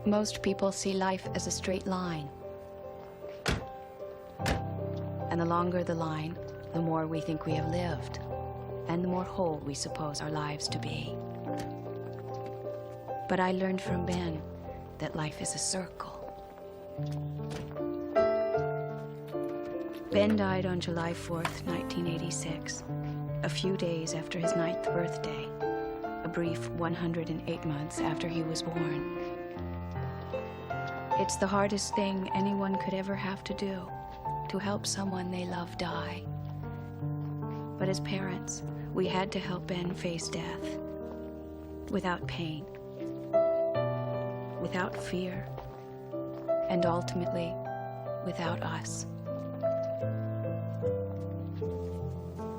Most people see life as a straight line. And the longer the line, the more we think we have lived, and the more whole we suppose our lives to be. But I learned from Ben that life is a circle. Ben died on July 4th, 1986, a few days after his 9th birthday, a brief 108 months after he was born. It's the hardest thing anyone could ever have to do, to help someone they love die. But as parents, we had to help Ben face death without pain, without fear, and ultimately, without us.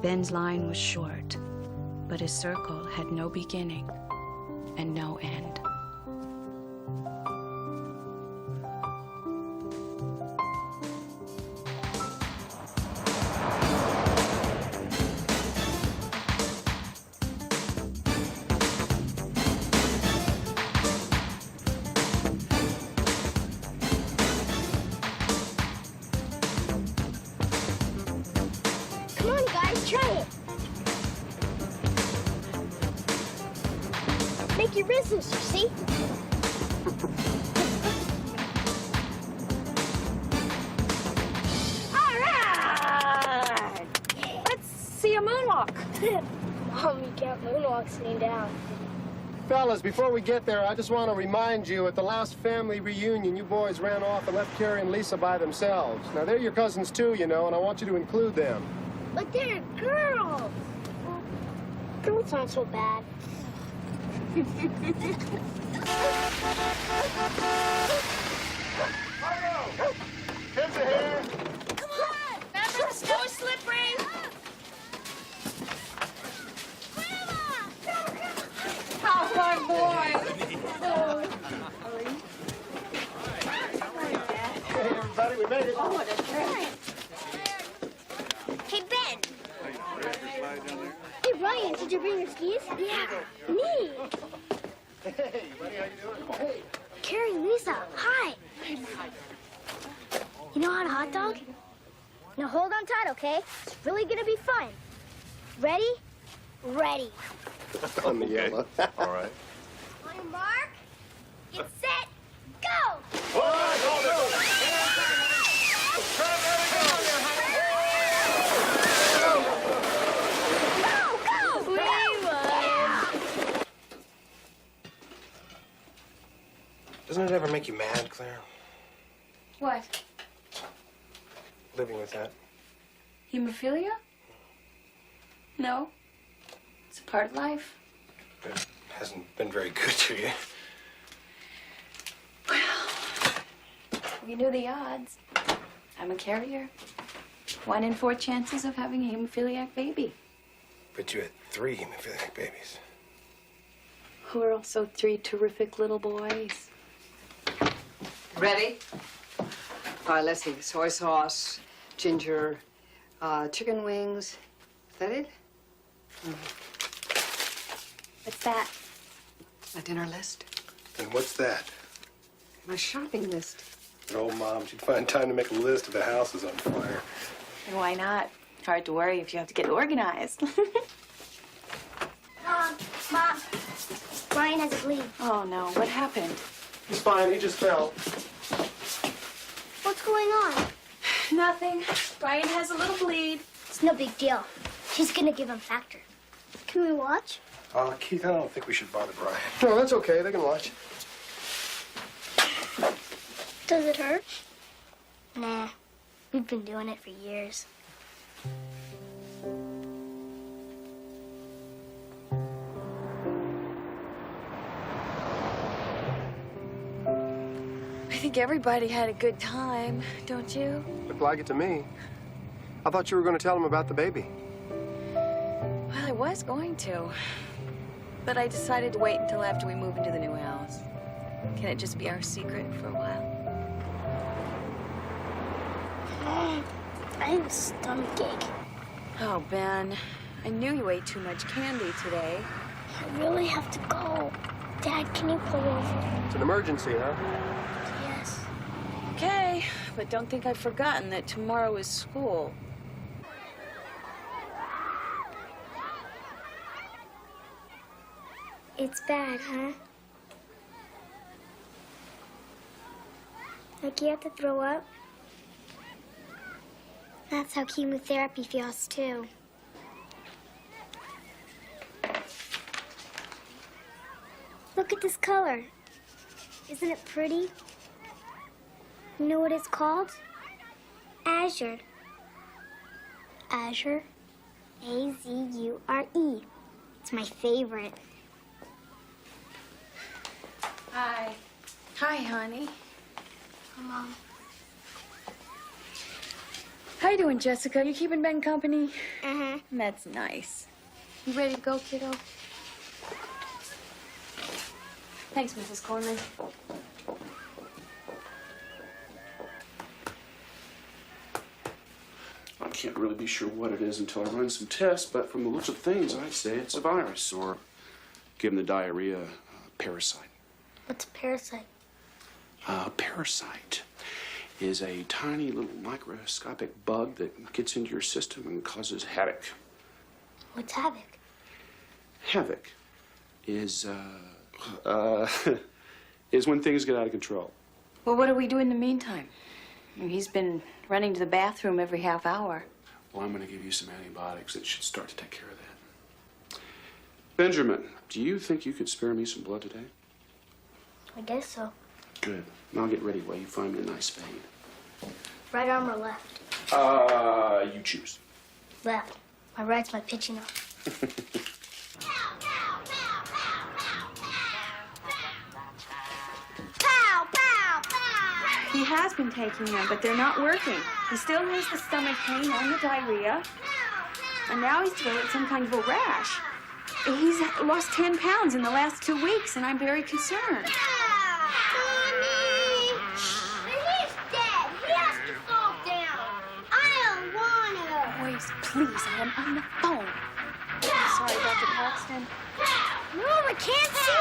Ben's line was short, but his circle had no beginning and no end. Make your business, you see? All right! Let's see a moonwalk. Mom, you can't moonwalk sitting down. Fellas, before we get there, I just want to remind you, at the last family reunion, you boys ran off and left Carrie and Lisa by themselves. Now, they're your cousins, too, you know, and I want you to include them. But they're girls. Girls aren't so bad. Margo! Kids are here! Come on! Remember, the snow is slippery. Oh, poor boy. Hey, everybody, we made it. Oh, that's great. Hey, Ben. Hey, Ryan, did you bring your skis? Yeah, me. Hey, buddy, how you doing? Hey. Carrie, Lisa, hi. You know how to hot dog? Now hold on tight, okay? It's really gonna be fun. Ready? Ready. On the yellow. All right. On your mark, get set, go! Doesn't it ever make you mad, Claire? What? Living with that? Hemophilia? No. It's a part of life. It hasn't been very good to you. You knew the odds. I'm a carrier. 1 in 4 chances of having a hemophiliac baby. But you had 3 hemophiliac babies. Who are also 3 terrific little boys. Ready? Let's see. Soy sauce, ginger, chicken wings. Is that it? What's that? My dinner list. And what's that? My shopping list. Oh, Mom, she'd find time to make a list if the house is on fire. And why not? Hard to worry if you have to get organized. Mom, Ryan has a bleed. Oh, no. What happened? He's fine, he just fell. What's going on? Nothing. Brian has a little bleed. It's no big deal. She's gonna give him factor. Can we watch? Keith, I don't think we should bother Brian. No, that's okay. They can watch. Does it hurt? Nah. We've been doing it for years. I think everybody had a good time, don't you? Looked like it to me. I thought you were going to tell him about the baby. Well, I was going to. But I decided to wait until after we move into the new house. Can it just be our secret for a while? I have a stomach ache. Oh, Ben. I knew you ate too much candy today. I really have to go. Dad, can you pull over? It's an emergency, huh? Yes. Okay, but don't think I've forgotten that tomorrow is school. It's bad, huh? Like you have to throw up? That's how chemotherapy feels, too. Look at this color. Isn't it pretty? You know what it's called? Azure. Azure? A-Z-U-R-E. It's my favorite. Hi. Hi, honey. Mom. How you doing, Jessica? You keeping Ben company? Uh-huh. That's nice. You ready to go, kiddo? Thanks, Mrs. Corman. I can't really be sure what it is until I run some tests, but from the looks of things, I'd say it's a virus, or given the diarrhea, parasite. What's a parasite? Parasite is a tiny little microscopic bug that gets into your system and causes havoc. What's havoc? Havoc is, is when things get out of control. Well, what do we do in the meantime? He's been running to the bathroom every half hour. Well, I'm going to give you some antibiotics that should start to take care of that. Benjamin, do you think you could spare me some blood today? I guess so. Good. And I'll get ready while you find me a nice spade. Right arm or left? You choose. Left. My right's my pitching arm. He has been taking them, but they're not working. He still has the stomach pain and the diarrhea. And now he's developed some kind of a rash. He's lost 10 pounds in the last 2 weeks, and I'm very concerned. Mommy! He's dead. He has to fall down. I don't want to. Boys, please, I am on the phone. Sorry, Dr. Paxton. Mom, I can't see.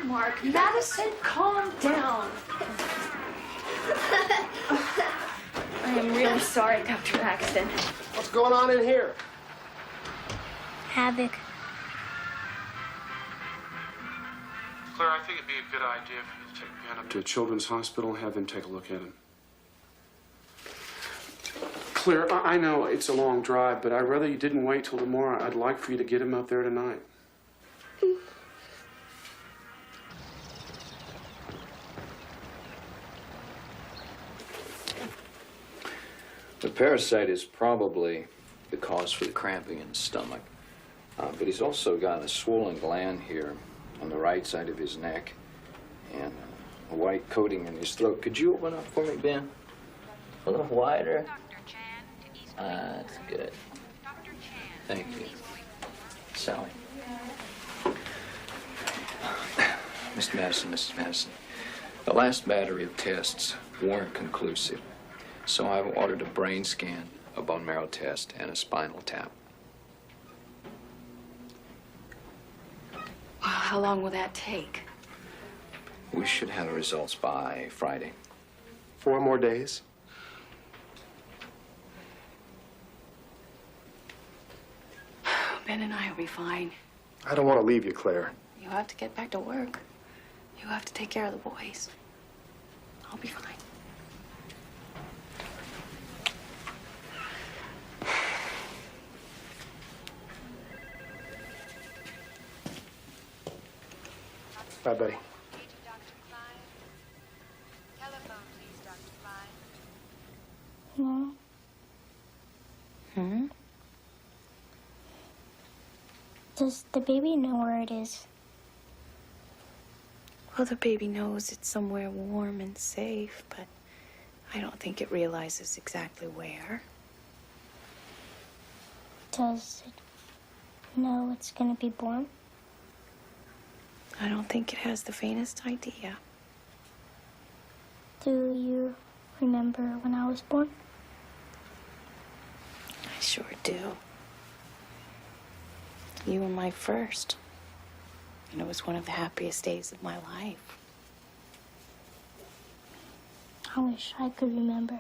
Mark, Madison, calm down. I am really sorry, Dr. Paxton. What's going on in here? Havoc. Claire, I think it'd be a good idea for you to take Ben up to a children's hospital and have them take a look at him. Claire, I know it's a long drive, but I'd rather you didn't wait till tomorrow. I'd like for you to get him up there tonight. The parasite is probably the cause for the cramping in the stomach. But he's also got a swollen gland here on the right side of his neck and a white coating in his throat. Could you open up for me, Ben? A little wider. That's good. Thank you. Sally. Mr. Madison, Mrs. Madison, the last battery of tests weren't conclusive. So I've ordered a brain scan, a bone marrow test, and a spinal tap. How long will that take? We should have the results by Friday. 4 more days? Ben and I will be fine. I don't want to leave you, Claire. You have to get back to work. You have to take care of the boys. I'll be fine. Bye, buddy. No. Does the baby know where it is? Well, the baby knows it's somewhere warm and safe, but I don't think it realizes exactly where. Does it know it's gonna be born? I don't think it has the faintest idea. Do you remember when I was born? I sure do. You were my first. And it was one of the happiest days of my life. I wish I could remember.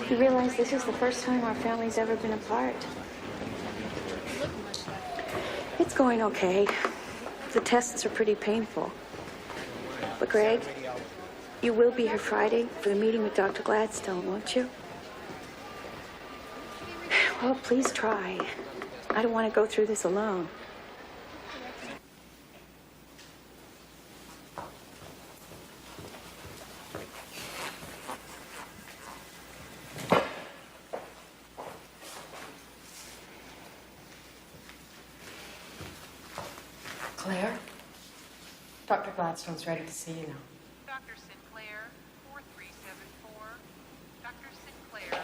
You realize this is the first time our family's ever been apart. It's going okay. The tests are pretty painful. But Greg, you will be here Friday for the meeting with Dr. Gladstone, won't you? Well, please try. I don't want to go through this alone. Claire? Dr. Gladstone's ready to see you now. Dr. Sinclair, 4374. Dr. Sinclair,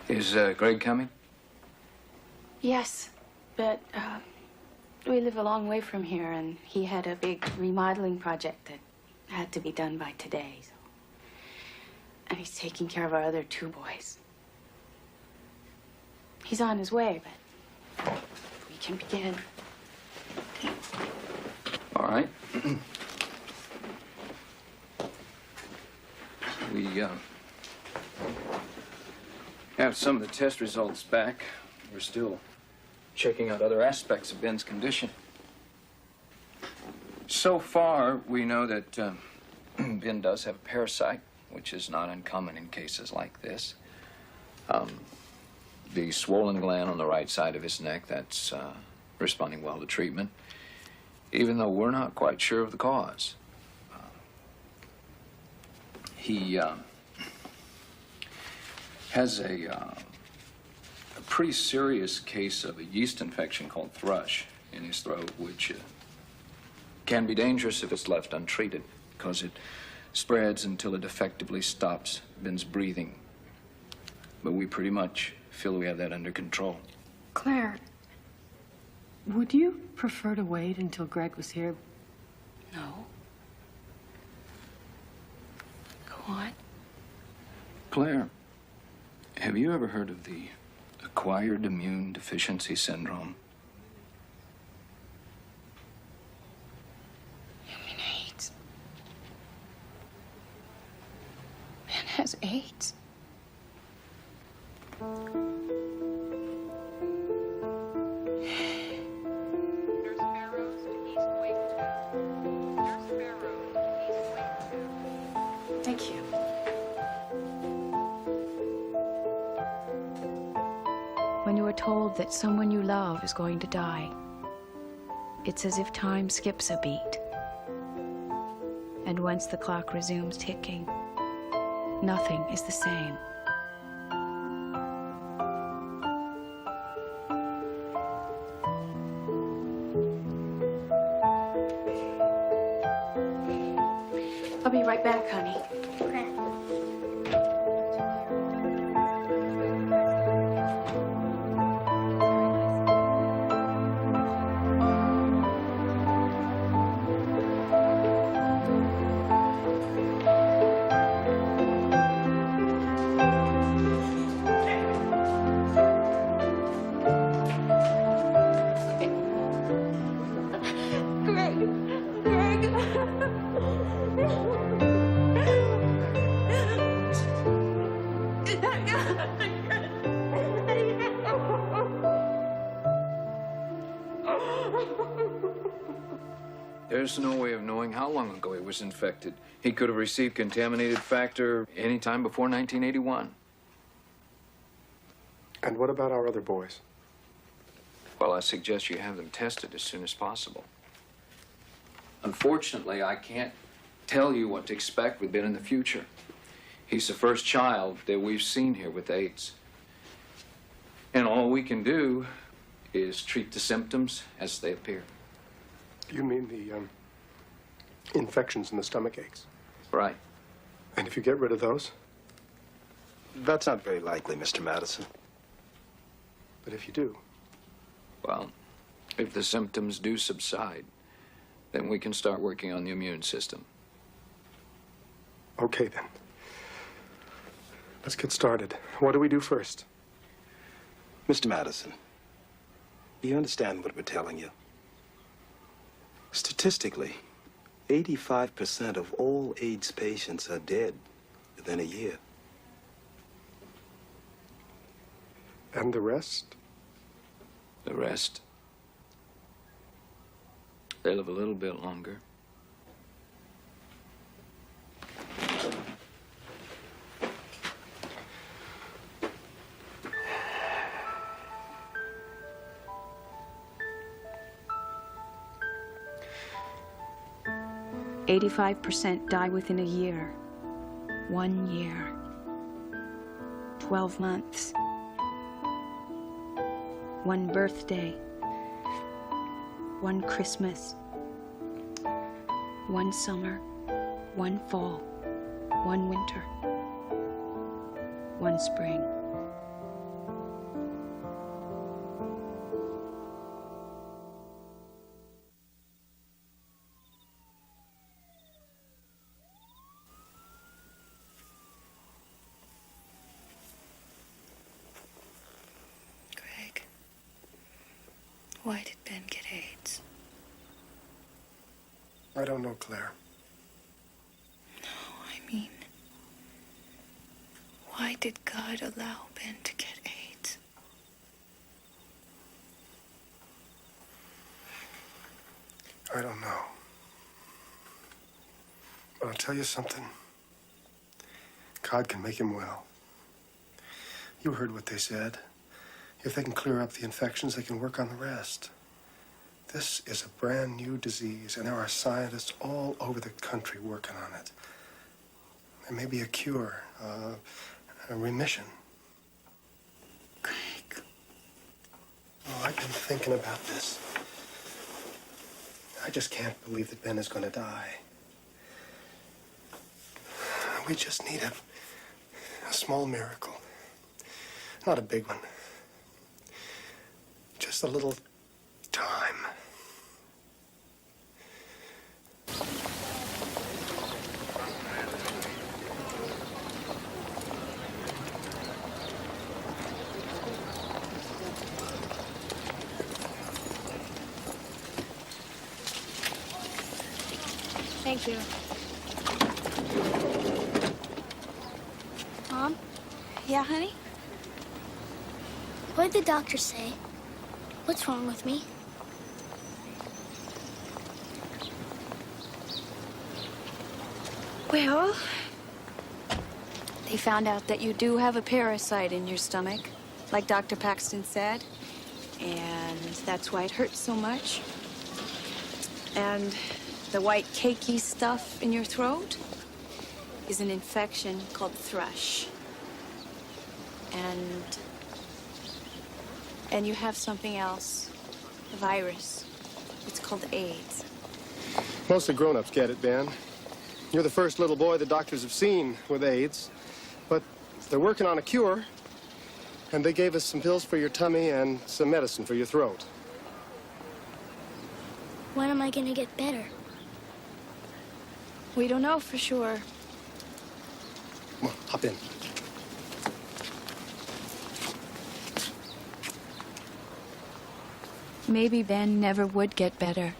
4374. Is Greg coming? Yes, but we live a long way from here, and he had a big remodeling project that had to be done by today. So. And he's taking care of our other two boys. He's on his way, but we can begin. All right. We have some of the test results back. We're still checking out other aspects of Ben's condition. So far, we know that Ben does have a parasite, which is not uncommon in cases like this. The swollen gland on the right side of his neck, that's responding well to treatment, even though we're not quite sure of the cause. He has a pretty serious case of a yeast infection called thrush in his throat, which can be dangerous if it's left untreated, because it spreads until it effectively stops Ben's breathing. But we pretty much feel we have that under control. Claire, would you prefer to wait until Greg was here? No. Go on. Claire, have you ever heard of the acquired immune deficiency syndrome? You mean AIDS? Ben has AIDS. Nurse Barrows to East Wing 2. Nurse Barrows to East Wing 2. Thank you. When you are told that someone you love is going to die, it's as if time skips a beat. And once the clock resumes ticking, nothing is the same. I'll be right back, honey. Okay. There's no way of knowing how long ago he was infected. He could have received contaminated factor any time before 1981. And what about our other boys? Well, I suggest you have them tested as soon as possible. Unfortunately, I can't tell you what to expect with Ben in the future. He's the first child that we've seen here with AIDS. And all we can do is treat the symptoms as they appear. You mean the infections and the stomach aches? Right. And if you get rid of those? That's not very likely, Mr. Madison. But if you do? Well, if the symptoms do subside, then we can start working on the immune system. Okay, then. Let's get started. What do we do first? Mr. Madison, do you understand what we're telling you? Statistically, 85% of all AIDS patients are dead within a year. And the rest? The rest, they live a little bit longer. "85% die within a year. 1 year. 12 months. 1 birthday. 1 Christmas. 1 summer. 1 fall. 1 winter. 1 spring." Greg, why did Ben get AIDS? I don't know, Claire. No, I mean, why did God allow Ben to get AIDS? I don't know. But I'll tell you something. God can make him well. You heard what they said. If they can clear up the infections, they can work on the rest. This is a brand new disease, and there are scientists all over the country working on it. There may be a cure, a remission. Greg. Oh, I've been thinking about this. I just can't believe that Ben is going to die. We just need a small miracle. Not a big one. Just a little time. Thank you. Mom, Yeah, honey? what did the doctor say? What's wrong with me? Well, they found out that you do have a parasite in your stomach, like Dr. Paxton said. And that's why it hurts so much. And the white cakey stuff in your throat is an infection called thrush. And you have something else, a virus. It's called AIDS. Most of the grown-ups get it, Ben. You're the first little boy the doctors have seen with AIDS. But they're working on a cure, and they gave us some pills for your tummy and some medicine for your throat. When am I gonna get better? We don't know for sure. Come on, hop in. Maybe Ben never would get better.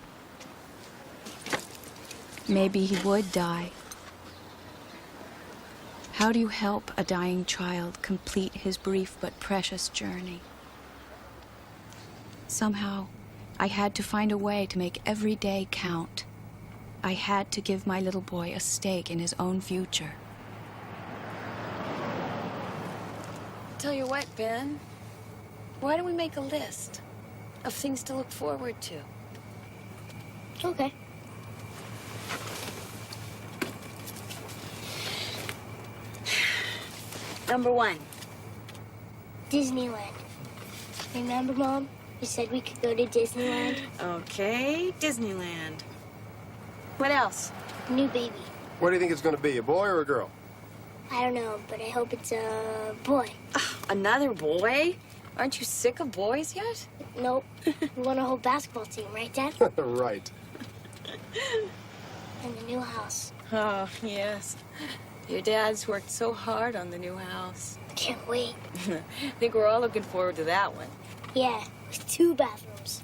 Maybe he would die. How do you help a dying child complete his brief but precious journey? Somehow, I had to find a way to make every day count. I had to give my little boy a stake in his own future. Tell you what, Ben, why don't we make a list of things to look forward to? Okay. Number 1. Disneyland. Remember, Mom? You said we could go to Disneyland? Okay, Disneyland. What else? New baby. What do you think it's going to be, a boy or a girl? I don't know, but I hope it's a boy. Another boy? Aren't you sick of boys yet? Nope. We want a whole basketball team, right, Dad? Right. And the new house. Oh, yes. Your dad's worked so hard on the new house. Can't wait. I think we're all looking forward to that one. Yeah, with 2 bathrooms.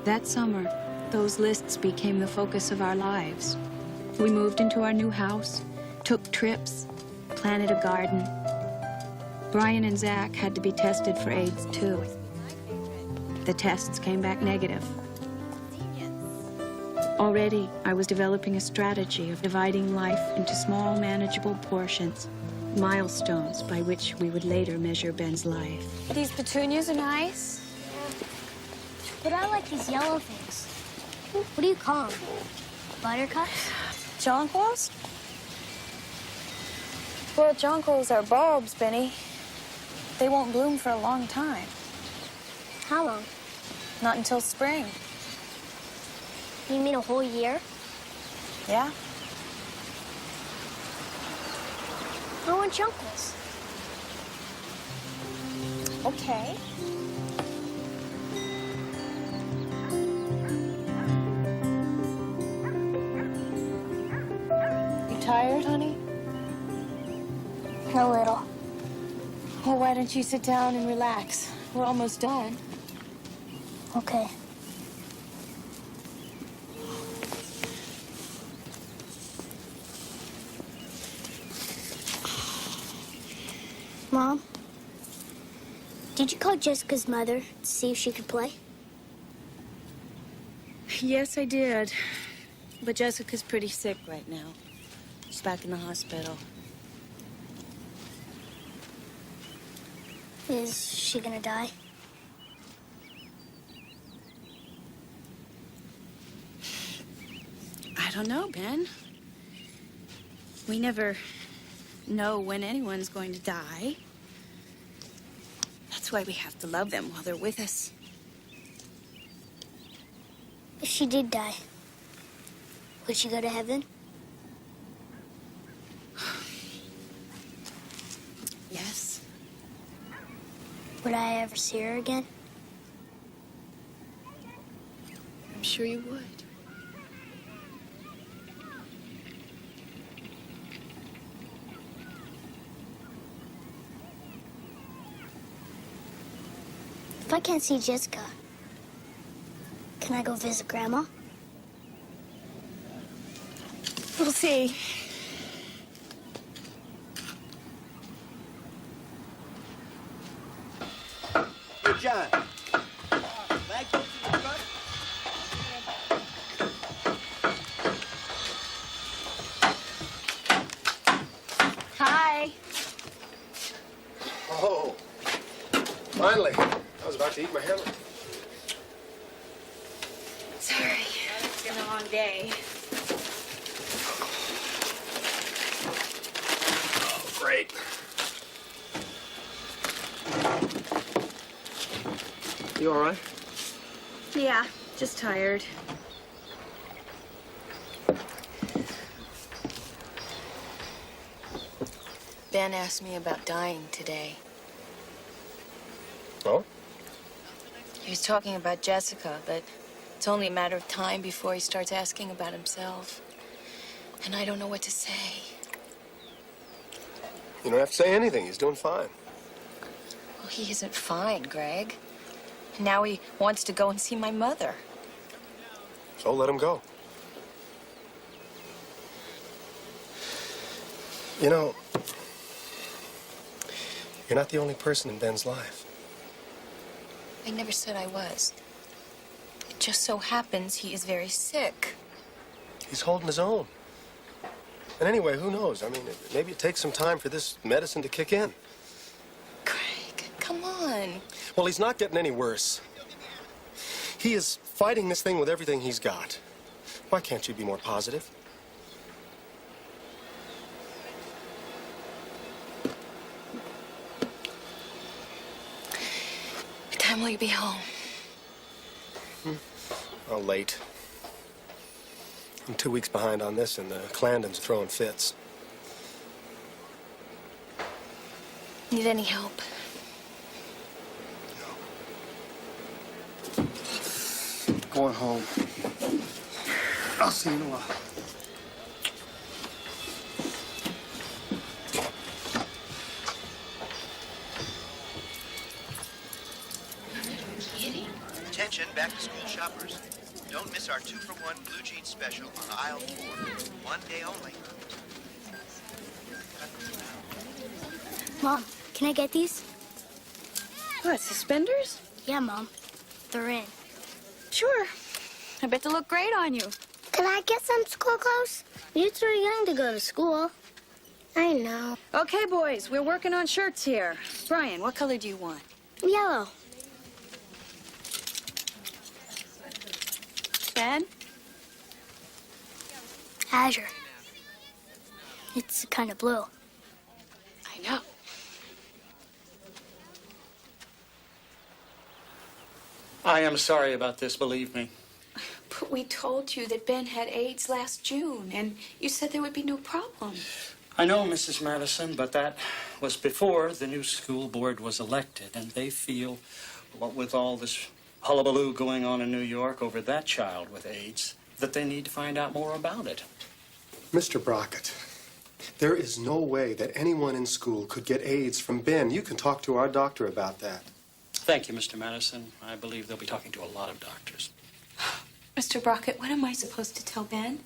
That summer, those lists became the focus of our lives. We moved into our new house, took trips, planted a garden. Brian and Zach had to be tested for AIDS, too. The tests came back negative. Already, I was developing a strategy of dividing life into small, manageable portions, milestones by which we would later measure Ben's life. These petunias are nice. But I like these yellow things. What do you call them? Buttercups? Jonquils? Well, jonquils are bulbs, Benny. They won't bloom for a long time. How long? Not until spring. You mean a whole year? Yeah? I want jonquils. Okay. You tired, honey? A little. Well, why don't you sit down and relax? We're almost done. Okay. Mom, did you call Jessica's mother to see if she could play? Yes, I did. But Jessica's pretty sick right now. She's back in the hospital. Is she gonna die? I don't know, Ben. We never know when anyone's going to die. That's why we have to love them while they're with us. If she did die, would she go to heaven? Yes. Would I ever see her again? I'm sure you would. If I can't see Jessica, can I go visit Grandma? We'll see. Hey, John. May I go to the front? Hi. Oh, finally. I was about to eat my hammer. Sorry. It's been a long day. Oh, great. You all right? Yeah, just tired. Ben asked me about dying today. Oh? He was talking about Jessica, but it's only a matter of time before he starts asking about himself. And I don't know what to say. You don't have to say anything. He's doing fine. Well, he isn't fine, Greg. Now he wants to go and see my mother. So let him go. You know, you're not the only person in Ben's life. I never said I was. It just so happens he is very sick. He's holding his own. And anyway, who knows? I mean, maybe it takes some time for this medicine to kick in. Greg, come on. Well, he's not getting any worse. He is fighting this thing with everything he's got. Why can't you be more positive? What time will you be home? Oh, late. I'm 2 weeks behind on this, and the Clandon's throwing fits. Need any help? Going home. I'll see you in a while. Attention, back-to-school shoppers. Don't miss our 2-for-1 blue jeans special on aisle 4. One day only. Mom, can I get these? What, suspenders? Yeah, Mom. They're in. Sure. I bet they look great on you. Can I get some school clothes? You're too young to go to school. I know. Okay, boys, we're working on shirts here. Brian, what color do you want? Yellow. Ben? Azure. It's kind of blue. I know. I am sorry about this, believe me. But we told you that Ben had AIDS last June, and you said there would be no problem. I know, Mrs. Madison, but that was before the new school board was elected, and they feel, what with all this hullabaloo going on in New York over that child with AIDS, that they need to find out more about it. Mr. Brockett, there is no way that anyone in school could get AIDS from Ben. You can talk to our doctor about that. Thank you, Mr. Madison. I believe they'll be talking to a lot of doctors. Mr. Brockett, what am I supposed to tell Ben?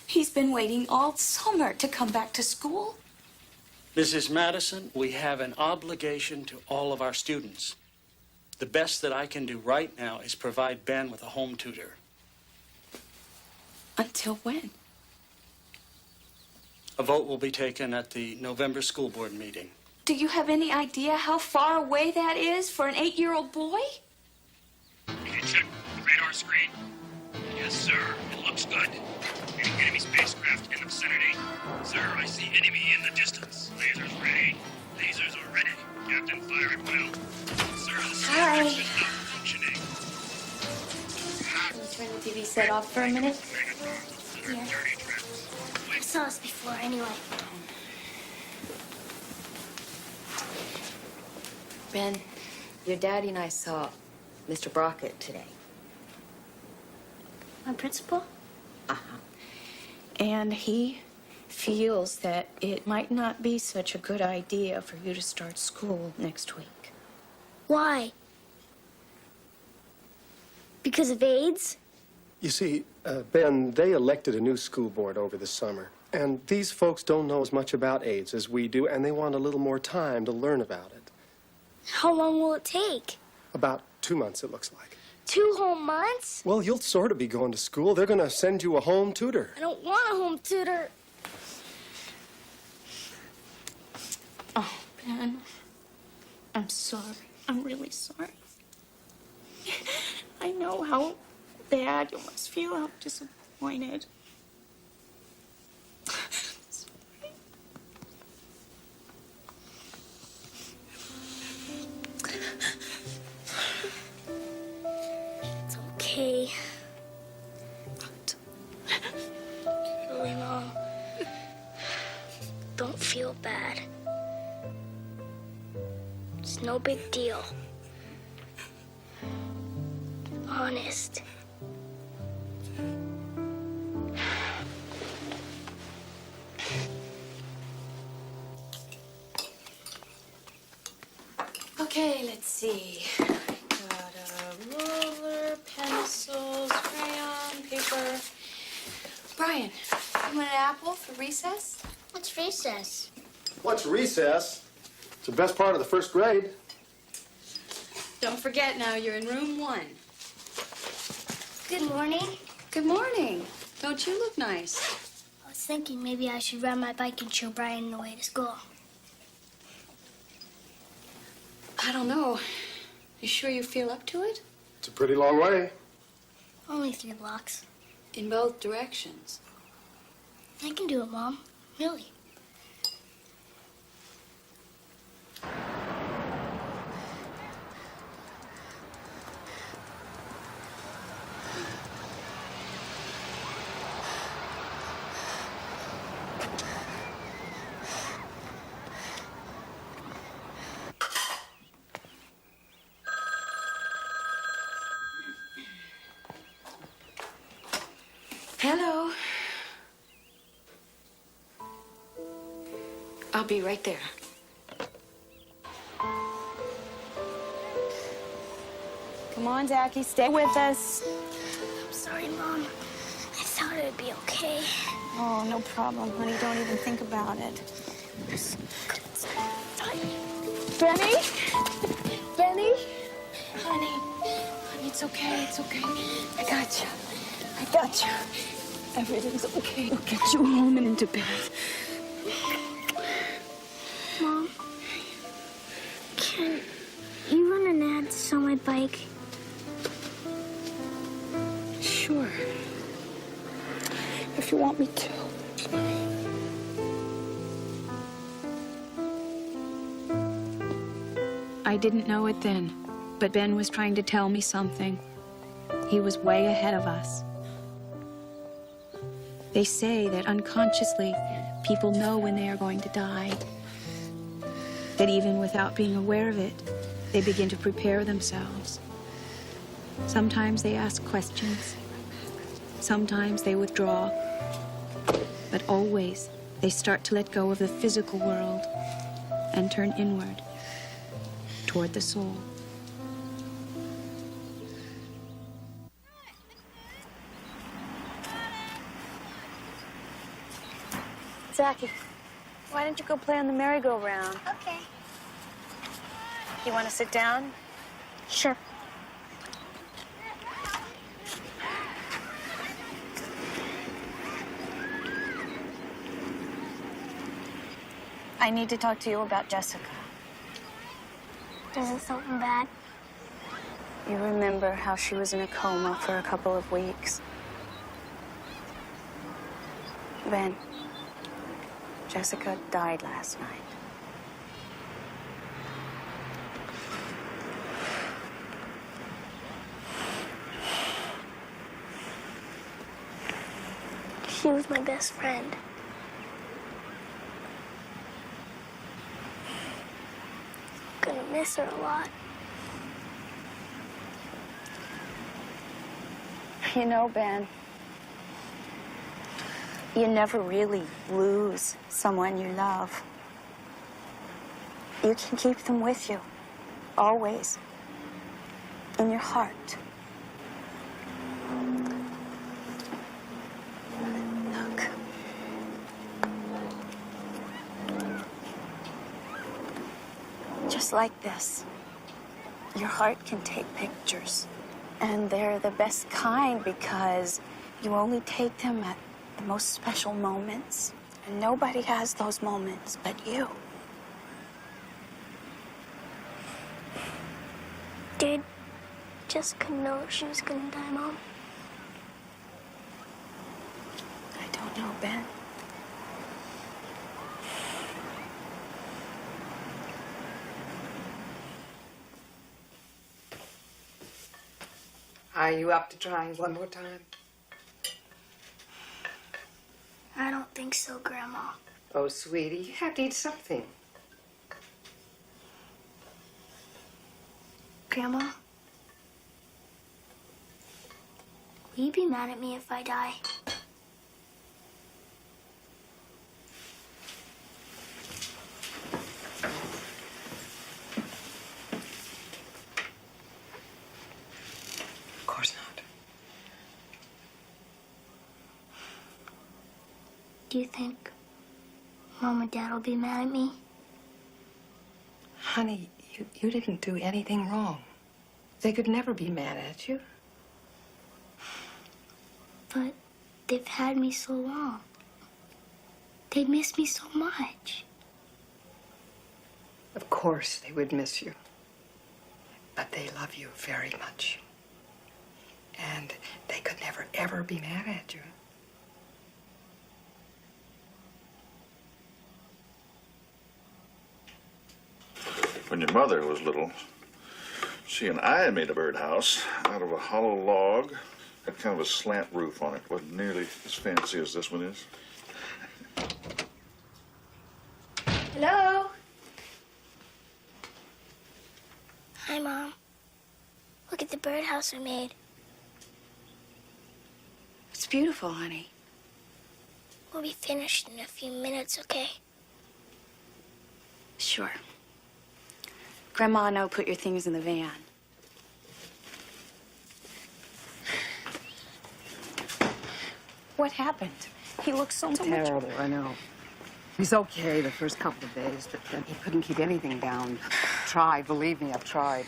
He's been waiting all summer to come back to school. Mrs. Madison, we have an obligation to all of our students. The best that I can do right now is provide Ben with a home tutor. Until when? A vote will be taken at the November school board meeting. Do you have any idea how far away that is for an 8-year-old boy? Can you check the radar screen? Yes, sir. It looks good. Any enemy spacecraft in the vicinity? Sir, I see enemy in the distance. Lasers ready. Lasers are ready. Captain, fire at will. Sir, the scanner is not functioning. Can you turn the TV set off for a minute? Yeah. I saw this before anyway. Ben, your daddy and I saw Mr. Brockett today. My principal? Uh-huh. And he feels that it might not be such a good idea for you to start school next week. Why? Because of AIDS? You see, Ben, they elected a new school board over the summer. And these folks don't know as much about AIDS as we do, and they want a little more time to learn about it. How long will it take? About 2 months, it looks like. 2 whole months? Well, you'll sort of be going to school. They're going to send you a home tutor. I don't want a home tutor. Oh, Ben, I'm sorry. I'm really sorry. I know how bad you must feel, how disappointed. It's okay. Really, Mom? Don't feel bad. It's no big deal. Honest. Okay, let's see. Got a ruler, pencils, crayon, paper. Brian, you want an apple for recess? What's recess? What's recess? It's the best part of the first grade. Don't forget now, you're in room 1. Good morning. Good morning. Don't you look nice? I was thinking maybe I should ride my bike and show Brian the way to school. I don't know. You sure you feel up to it? It's a pretty long way. Only 3 blocks. In both directions. I can do it, Mom. Really. Hello. I'll be right there. Come on, Jackie, stay with us. I'm sorry, Mom. I thought it would be okay. Oh, no problem, honey. Don't even think about it. Benny? Benny? Honey, it's okay. It's okay. I got you. I got you. Everything's okay. We'll get you home and into bed. Mom, can you run an ad on my bike? Sure. If you want me to. I didn't know it then, but Ben was trying to tell me something. He was way ahead of us. They say that unconsciously, people know when they are going to die. That even without being aware of it, they begin to prepare themselves. Sometimes they ask questions. Sometimes they withdraw. But always, they start to let go of the physical world and turn inward, toward the soul. Zachy, why don't you go play on the merry-go-round? Okay. You want to sit down? Sure. I need to talk to you about Jessica. Is it something bad? You remember how she was in a coma for a couple of weeks? Ben, Jessica died last night. She was my best friend. Gonna miss her a lot. You know, Ben, you never really lose someone you love. You can keep them with you, always, in your heart. Look. Just like this, your heart can take pictures. And they're the best kind because you only take them at the most special moments. And nobody has those moments but you. Did Jessica know she was gonna die, Mom? I don't know, Ben. Are you up to trying one more time? I don't think so, Grandma. Oh, sweetie, you have to eat something. Grandma? Will you be mad at me if I die? Of course not. Do you think Mom and Dad will be mad at me? Honey, you didn't do anything wrong. They could never be mad at you. But they've had me so long. They miss me so much. Of course they would miss you. But they love you very much. And they could never, ever be mad at you. When your mother was little, she and I made a birdhouse out of a hollow log. Had kind of a slant roof on it. Wasn't nearly as fancy as this one is. Hello? Hi, Mom. Look at the birdhouse I made. It's beautiful, honey. We'll be finished in a few minutes, okay? Sure. Grandma and I'll put your things in the van. What happened? He looks so much... Terrible, I know. He's okay the first couple of days, but then he couldn't keep anything down. Tried, believe me, I've tried.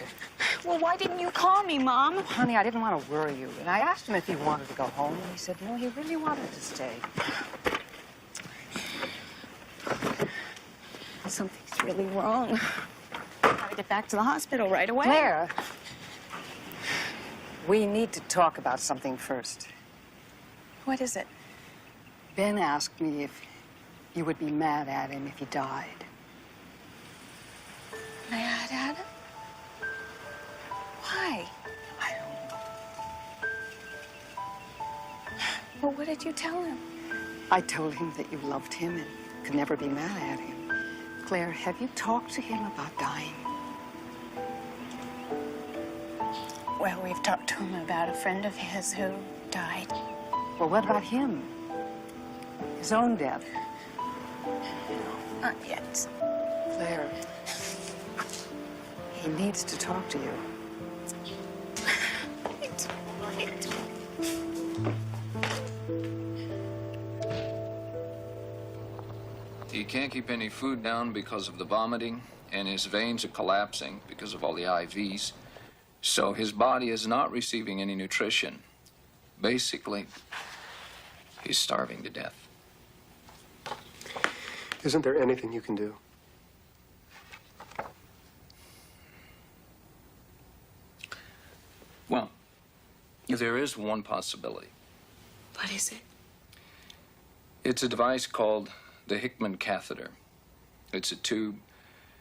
Well, why didn't you call me, Mom? Honey, I didn't want to worry you. And I asked him if he wanted to go home, and he said no, he really wanted to stay. Something's really wrong. Gotta get back to the hospital right away. Claire, we need to talk about something first. What is it? Ben asked me if you would be mad at him if he died. Mad at him? Why? I don't know. Well, what did you tell him? I told him that you loved him and could never be mad at him. Claire, have you talked to him about dying? Well, we've talked to him about a friend of his who died. Well, what about him? His own death? Not yet. Claire, he needs to talk to you. It's all right. He can't keep any food down because of the vomiting, and his veins are collapsing because of all the IVs. So his body is not receiving any nutrition. Basically, he's starving to death. Isn't there anything you can do? Well, there is one possibility. What is it? It's a device called the Hickman catheter. It's a tube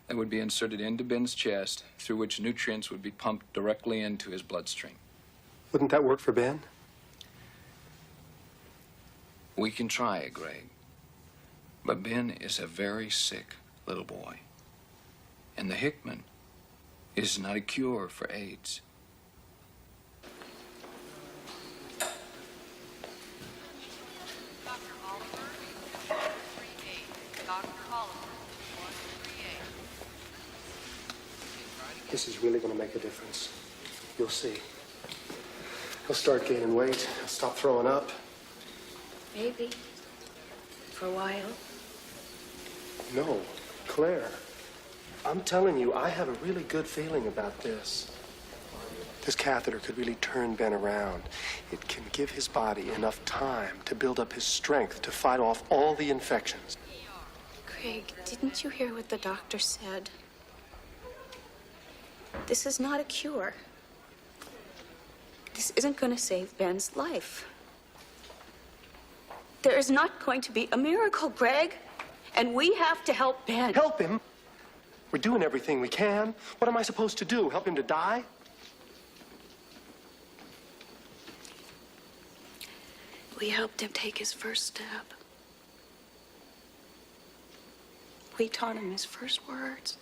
that would be inserted into Ben's chest through which nutrients would be pumped directly into his bloodstream. Wouldn't that work for Ben? We can try it, Greg. But Ben is a very sick little boy. And the Hickman is not a cure for AIDS. Dr. Oliver, 138. Dr. Oliver, 138. This is really going to make a difference. You'll see. He'll start gaining weight. He'll stop throwing up. Maybe. For a while. No, Claire. I'm telling you, I have a really good feeling about this. This catheter could really turn Ben around. It can give his body enough time to build up his strength to fight off all the infections. Craig, didn't you hear what the doctor said? This is not a cure. This isn't going to save Ben's life. There is not going to be a miracle, Greg. And we have to help Ben. Help him? We're doing everything we can. What am I supposed to do? Help him to die? We helped him take his first step. We taught him his first words.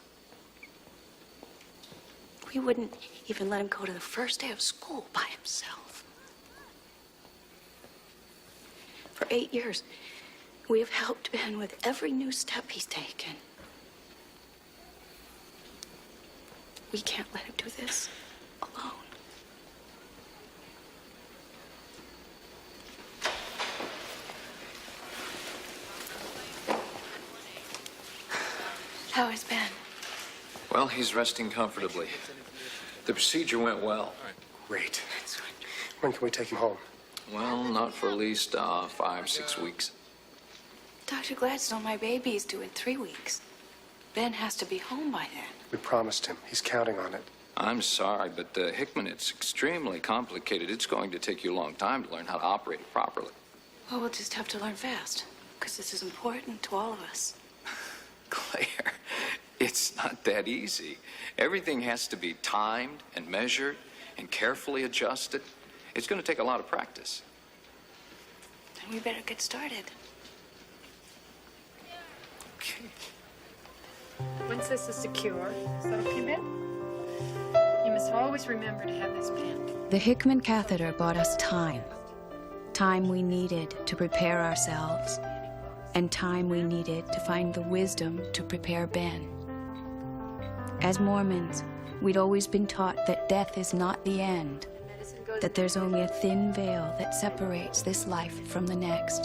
We wouldn't even let him go to the first day of school by himself. For 8 years, we have helped Ben with every new step he's taken. We can't let him do this alone. How is Ben? Well, he's resting comfortably. The procedure went well. Great. When can we take him home? Well, not for at least 5, 6 weeks. Dr. Gladstone, my baby is due in 3 weeks. Ben has to be home by then. We promised him. He's counting on it. I'm sorry, but Hickman, it's extremely complicated. It's going to take you a long time to learn how to operate it properly. Well, we'll just have to learn fast, because this is important to all of us. Claire, it's not that easy. Everything has to be timed and measured and carefully adjusted. It's going to take a lot of practice. Then we better get started. Okay. Once this is secure, is that okay, Ben? You must always remember to have this pinned. The Hickman catheter bought us time. Time we needed to prepare ourselves, and time we needed to find the wisdom to prepare Ben. As Mormons, we'd always been taught that death is not the end, that there's only a thin veil that separates this life from the next.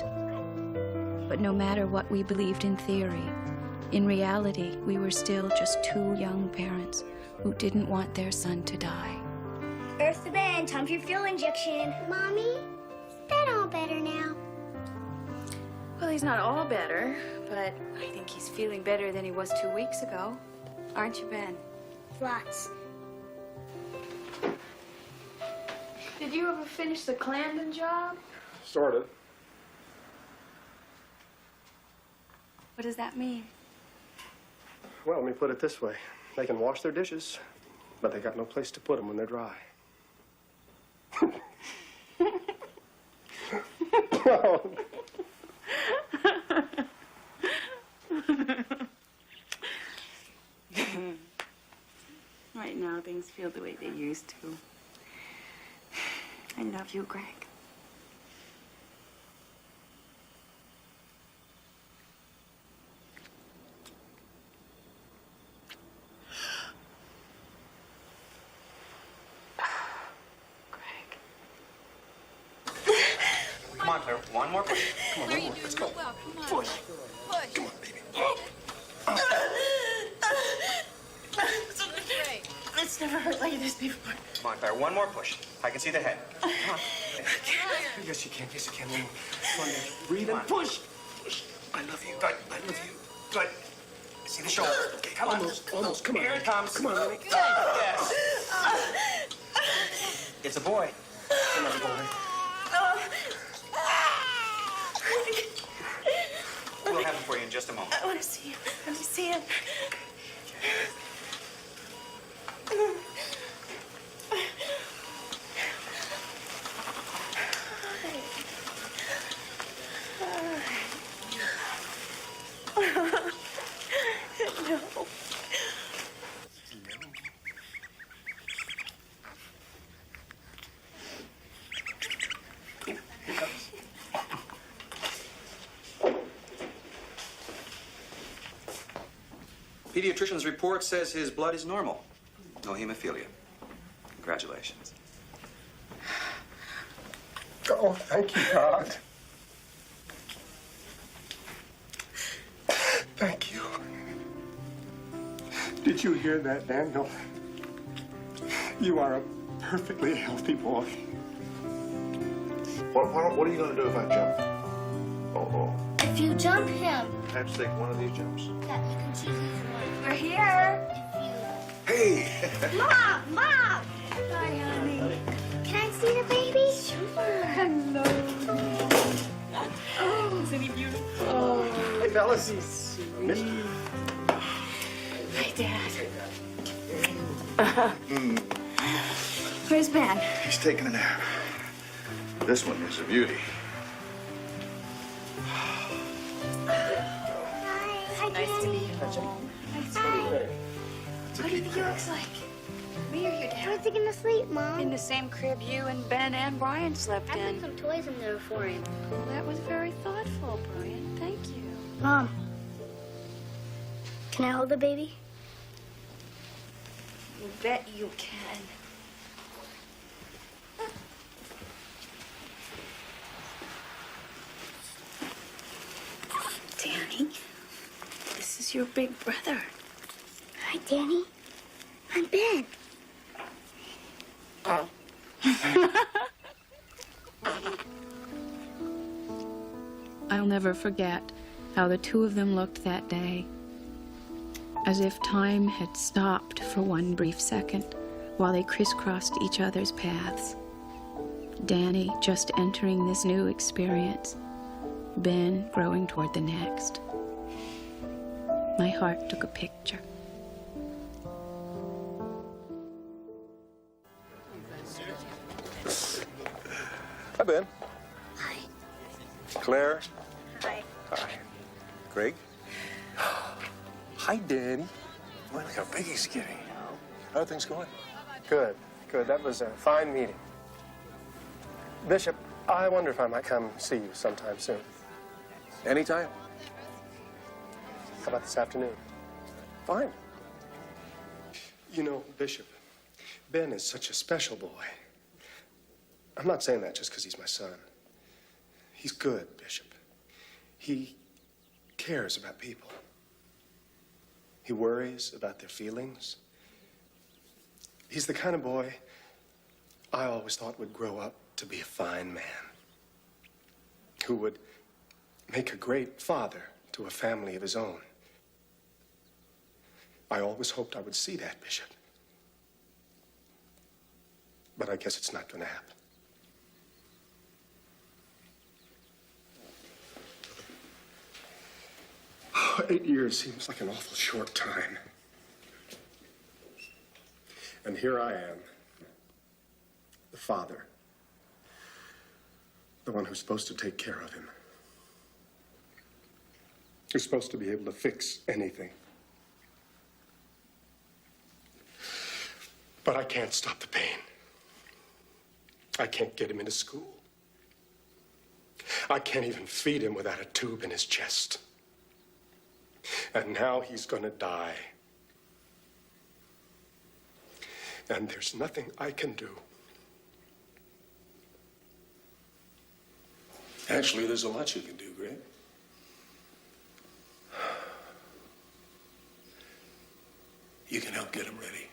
But no matter what we believed in theory, in reality, we were still just two young parents who didn't want their son to die. Earth to Ben, time for your fuel injection. Mommy, is Ben all better now? Well, he's not all better, but I think he's feeling better than he was 2 weeks ago. Aren't you, Ben? Lots. Did you ever finish the Clarendon job? Sort of. What does that mean? Well, let me put it this way. They can wash their dishes, but they got no place to put them when they're dry. Right now, things feel the way they used to. I love you, Greg. Come on, Claire. One more push. Come on, one more. Let's go. Push. Come on, baby. It's never hurt like this before. Come on, Claire. One more push. I can see the head. Come on. Yes, you can. Yes, you can. One more. Come on, Dad. Breathe and push. Push. I love you. Good. I love you. Good. See the shoulder. Okay, come on. Almost. Come on. Here it comes. Come on, Lenny. Yes. It's a boy. Come on, boy. We'll have him for you in just a moment. I want to see him. Let me see him. No. Pediatrician's report says his blood is normal. No hemophilia. Congratulations. Oh, thank you, God. Thank you. Did you hear that, Daniel? You are a perfectly healthy boy. What are you going to do if I jump? Oh. If you jump him, I have to take one of these jumps. yeah, you can choose each one. We're here. Hey! Mom! Hi, honey. Can I see the baby? Sure. Hello. Oh, isn't he beautiful? Oh, Hey, fellas. he's Miss- sweet. Hi, Dad. Where's Ben? He's taking a nap. This one is a beauty. Hi, Nice to meet you. Nice to meet you. It's a What do you cute think he crib. looks like? Me or your Where's dad? he gonna sleep, Mom? In the same crib you and Ben and Brian slept I put in. some toys in there for him. Well, that was very thoughtful, Brian. Thank you. Mom, can I hold the baby? You bet you can. Danny, this is your big brother. Hi, Danny. I'm Ben. Oh. I'll never forget how the two of them looked that day, as if time had stopped for one brief second while they crisscrossed each other's paths. Danny just entering this new experience, Ben growing toward the next. My heart took a picture. Hi, Ben. Hi. Claire. Hi. Hi. Greg. Hi, Danny. Boy, look how big he's getting. How are things going? Good. That was a fine meeting. Bishop, I wonder if I might come see you sometime soon. Anytime. How about this afternoon? Fine. You know, Bishop, Ben is such a special boy. I'm not saying that just because he's my son. He's good, Bishop. He cares about people. He worries about their feelings. He's the kind of boy I always thought would grow up to be a fine man, who would make a great father to a family of his own. I always hoped I would see that, Bishop. But I guess it's not going to happen. Oh, 8 years seems like an awful short time. And here I am, the father, the one who's supposed to take care of him, who's supposed to be able to fix anything. But I can't stop the pain. I can't get him into school. I can't even feed him without a tube in his chest. And now he's gonna die. And there's nothing I can do. Actually, there's a lot you can do, Greg. You can help get him ready.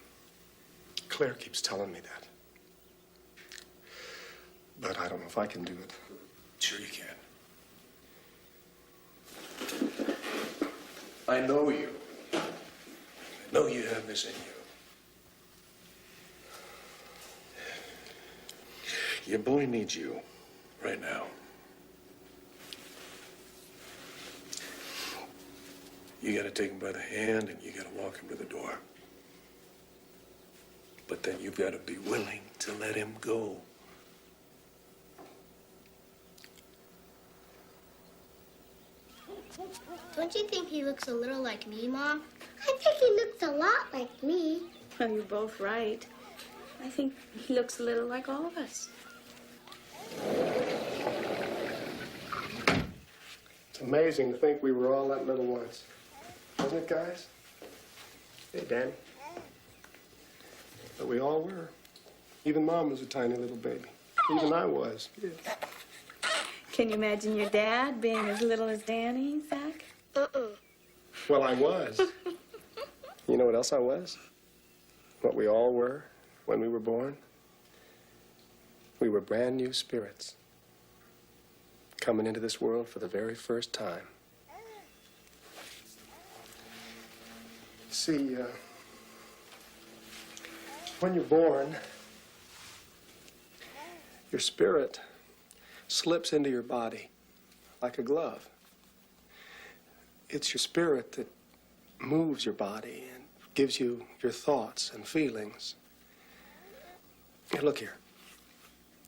Claire keeps telling me that. But I don't know if I can do it. Sure you can. I know you. I know you have this in you. Your boy needs you right now. You gotta take him by the hand and you gotta walk him to the door. But then you've gotta be willing to let him go. Don't you think he looks a little like me, Mom? I think he looks a lot like me. Well, you're both right. I think he looks a little like all of us. It's amazing to think we were all that little once. Wasn't it, guys? Hey, Danny. But we all were. Even Mom was a tiny little baby. Even I was. Yeah. Can you imagine your dad being as little as Danny, Zach? Well, I was. You know what else I was? What we all were when we were born? We were brand new spirits coming into this world for the very first time. See, when you're born, your spirit slips into your body like a glove. It's your spirit that moves your body and gives you your thoughts and feelings. Here, look here.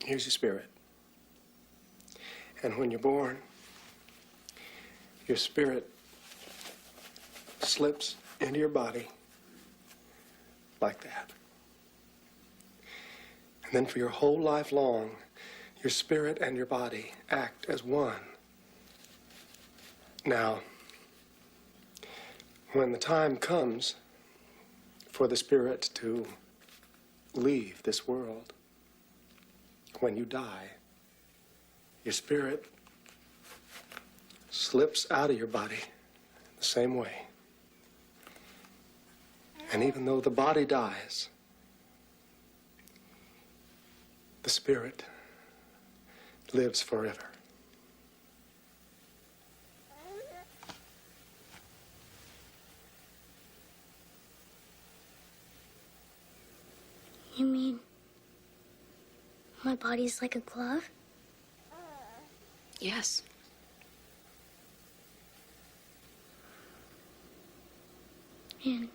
Here's your spirit. And when you're born, your spirit slips into your body like that. And then for your whole life long, your spirit and your body act as one. Now, when the time comes for the spirit to leave this world, when you die, your spirit slips out of your body the same way. And even though the body dies, the spirit lives forever. You mean my body's like a glove? Yes. And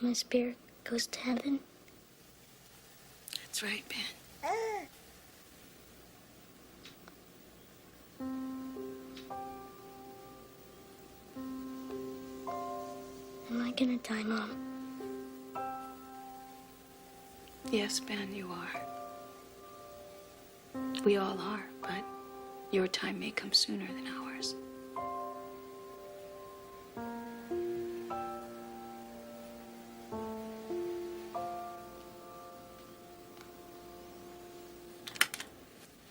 my spirit goes to heaven? That's right, Ben. Am I gonna die, Mom? Yes, Ben, you are. We all are, but your time may come sooner than ours.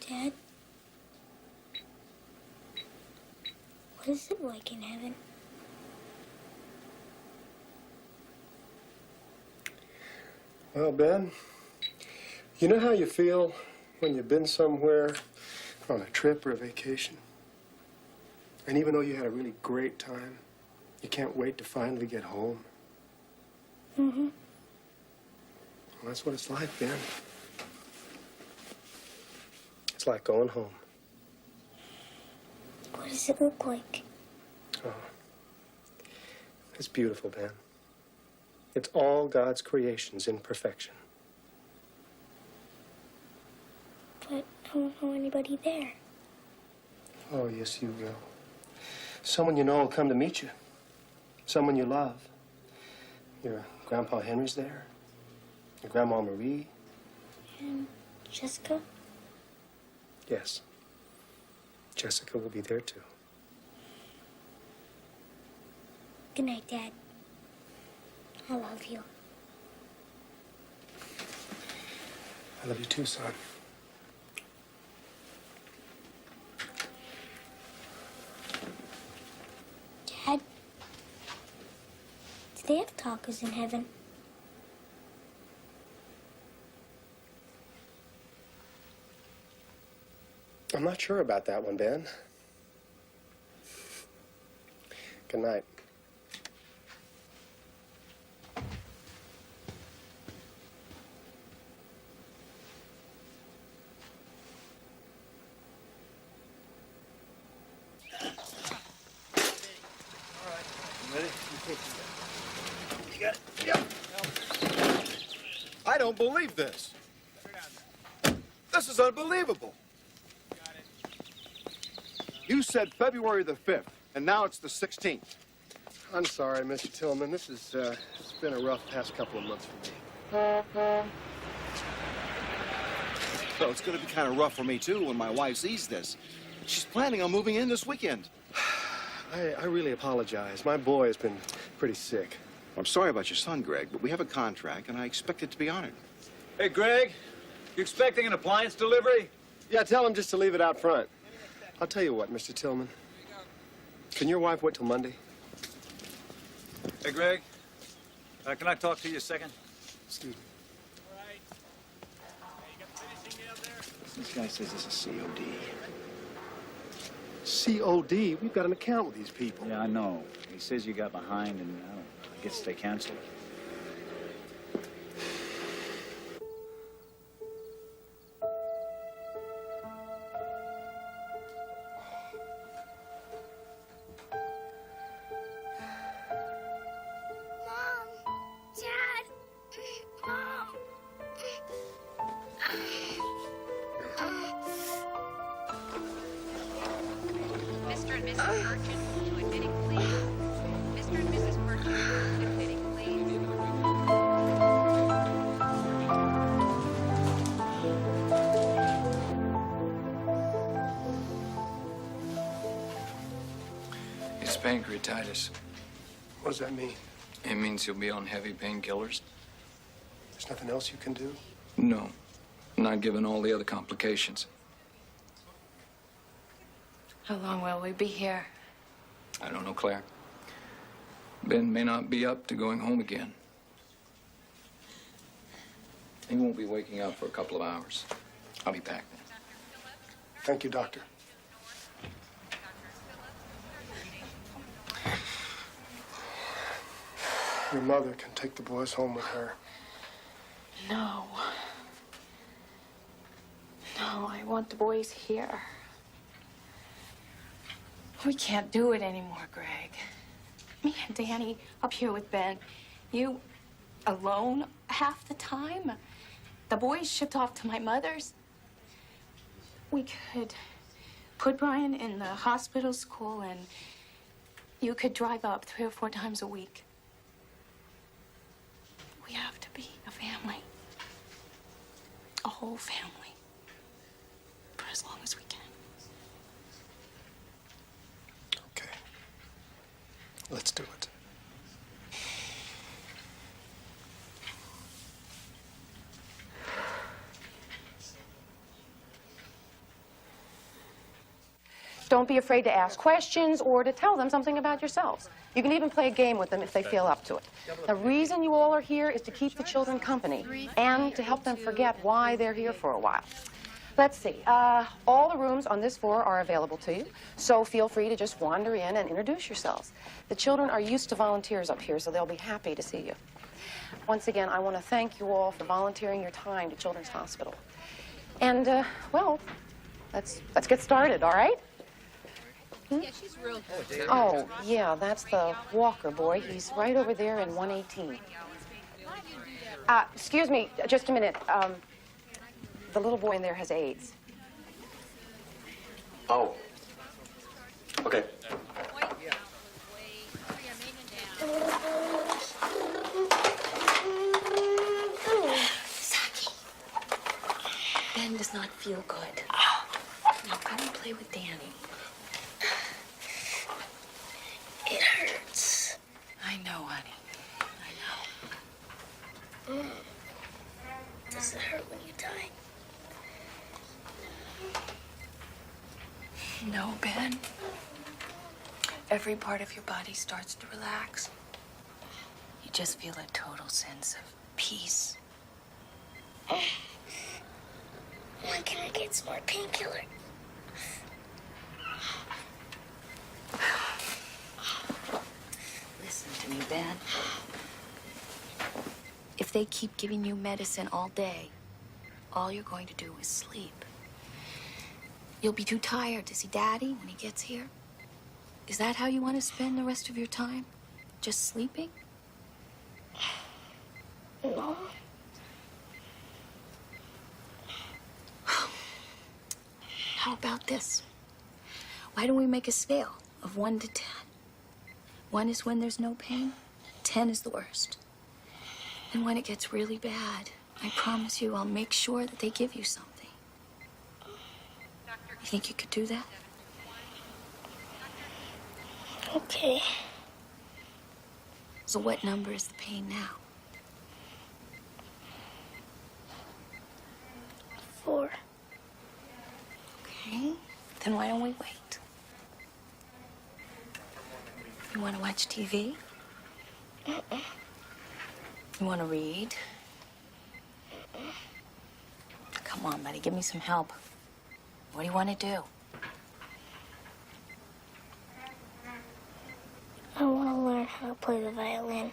Dad? What is it like in heaven? Well, Ben, you know how you feel when you've been somewhere on a trip or a vacation? And even though you had a really great time, you can't wait to finally get home? Mm-hmm. Well, that's what it's like, Ben. It's like going home. What does it look like? Oh, it's beautiful, Ben. It's all God's creations in perfection. But I don't know anybody there. Oh, yes, you will. Someone you know will come to meet you. Someone you love. Your Grandpa Henry's there. Your Grandma Marie. And Jessica? Yes. Jessica will be there, too. Good night, Dad. I love you. I love you, too, son. Dad? Do they have tacos in heaven? I'm not sure about that one, Ben. Good night. You got it? Yep. I don't believe this. This is unbelievable. You said February the 5th, and now it's the 16th. I'm sorry, Mr. Tillman. This is, it's been a rough past couple of months for me. So it's going to be kind of rough for me, too, when my wife sees this. She's planning on moving in this weekend. I really apologize. My boy has been pretty sick. I'm sorry about your son, Greg, but we have a contract, and I expect it to be honored. Hey, Greg, you expecting an appliance delivery? Yeah, tell him just to leave it out front. I'll tell you what, Mr. Tillman. Can your wife wait till Monday? Hey, Greg, can I talk to you a second? Excuse me. This guy says this is COD. COD? We've got an account with these people. Yeah, I know. He says you got behind and I guess they canceled. Mr. and Mrs. Merchant to admitting, please. Mr. and Mrs. Merchant to admitting, please. It's pancreatitis. What does that mean? It means you'll be on heavy painkillers. There's nothing else you can do? No, not given all the other complications. How long will we be here? I don't know, Claire. Ben may not be up to going home again. He won't be waking up for a couple of hours. I'll be back then. Thank you, Doctor. Your mother can take the boys home with her. No. No, I want the boys here. We can't do it anymore, Greg. Me and Danny up here with Ben. You alone half the time. The boys shipped off to my mother's. We could put Brian in the hospital school and you could drive up 3 or 4 times a week. We have to be a family. A whole family. Let's do it. Don't be afraid to ask questions or to tell them something about yourselves. You can even play a game with them if they feel up to it. The reason you all are here is to keep the children company and to help them forget why they're here for a while. Let's see. All the rooms on this floor are available to you, so feel free to just wander in and introduce yourselves. The children are used to volunteers up here, so they'll be happy to see you. Once again, I want to thank you all for volunteering your time to Children's Hospital. And, well, let's get started, all right? Yeah, she's real good. Oh, yeah, that's the Walker boy. He's right over there in 118. Excuse me, just a minute. The little boy in there has AIDS. Oh. Okay. Saki, Ben does not feel good. Now go and play with Danny. It hurts. I know, honey. I know. Does it hurt when you die? No, Ben. Every part of your body starts to relax. You just feel a total sense of peace. When can I get some more painkiller? Listen to me, Ben. If they keep giving you medicine all day, all you're going to do is sleep. You'll be too tired to see Daddy when he gets here. Is that how you want to spend the rest of your time? Just sleeping? No. How about this? Why don't we make a scale of 1 to 10? 1 is when there's no pain. 10 is the worst. And when it gets really bad, I promise you I'll make sure that they give you something. You think you could do that? Okay. So what number is the pain now? 4. Okay. Then why don't we wait? You want to watch TV? You want to read? Come on, buddy, give me some help. What do you want to do? I want to learn how to play the violin.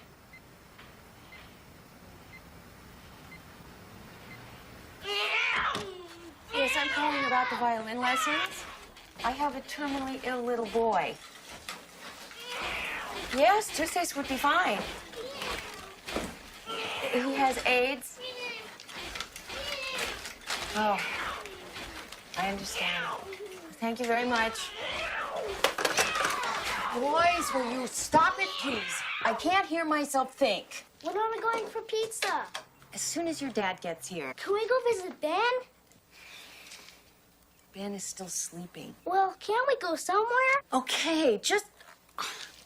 Yes, I'm calling about the violin lessons. I have a terminally ill little boy. Yes, Tuesdays would be fine. He has AIDS. Oh, I understand. Thank you very much. Boys, will you stop it, please? I can't hear myself think. When are we going for pizza? As soon as your dad gets here. Can we go visit Ben? Ben is still sleeping. Well, can't we go somewhere? Okay, just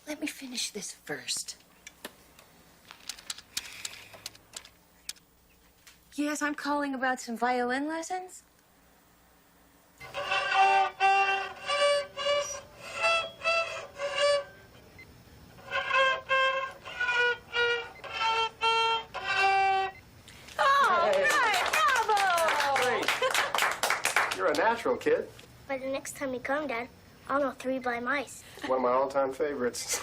let me finish this first. Yes, I'm calling about some violin lessons. You're a natural, kid. By the next time you come, Dad, I'll know 3 by mice. One of my all-time favorites.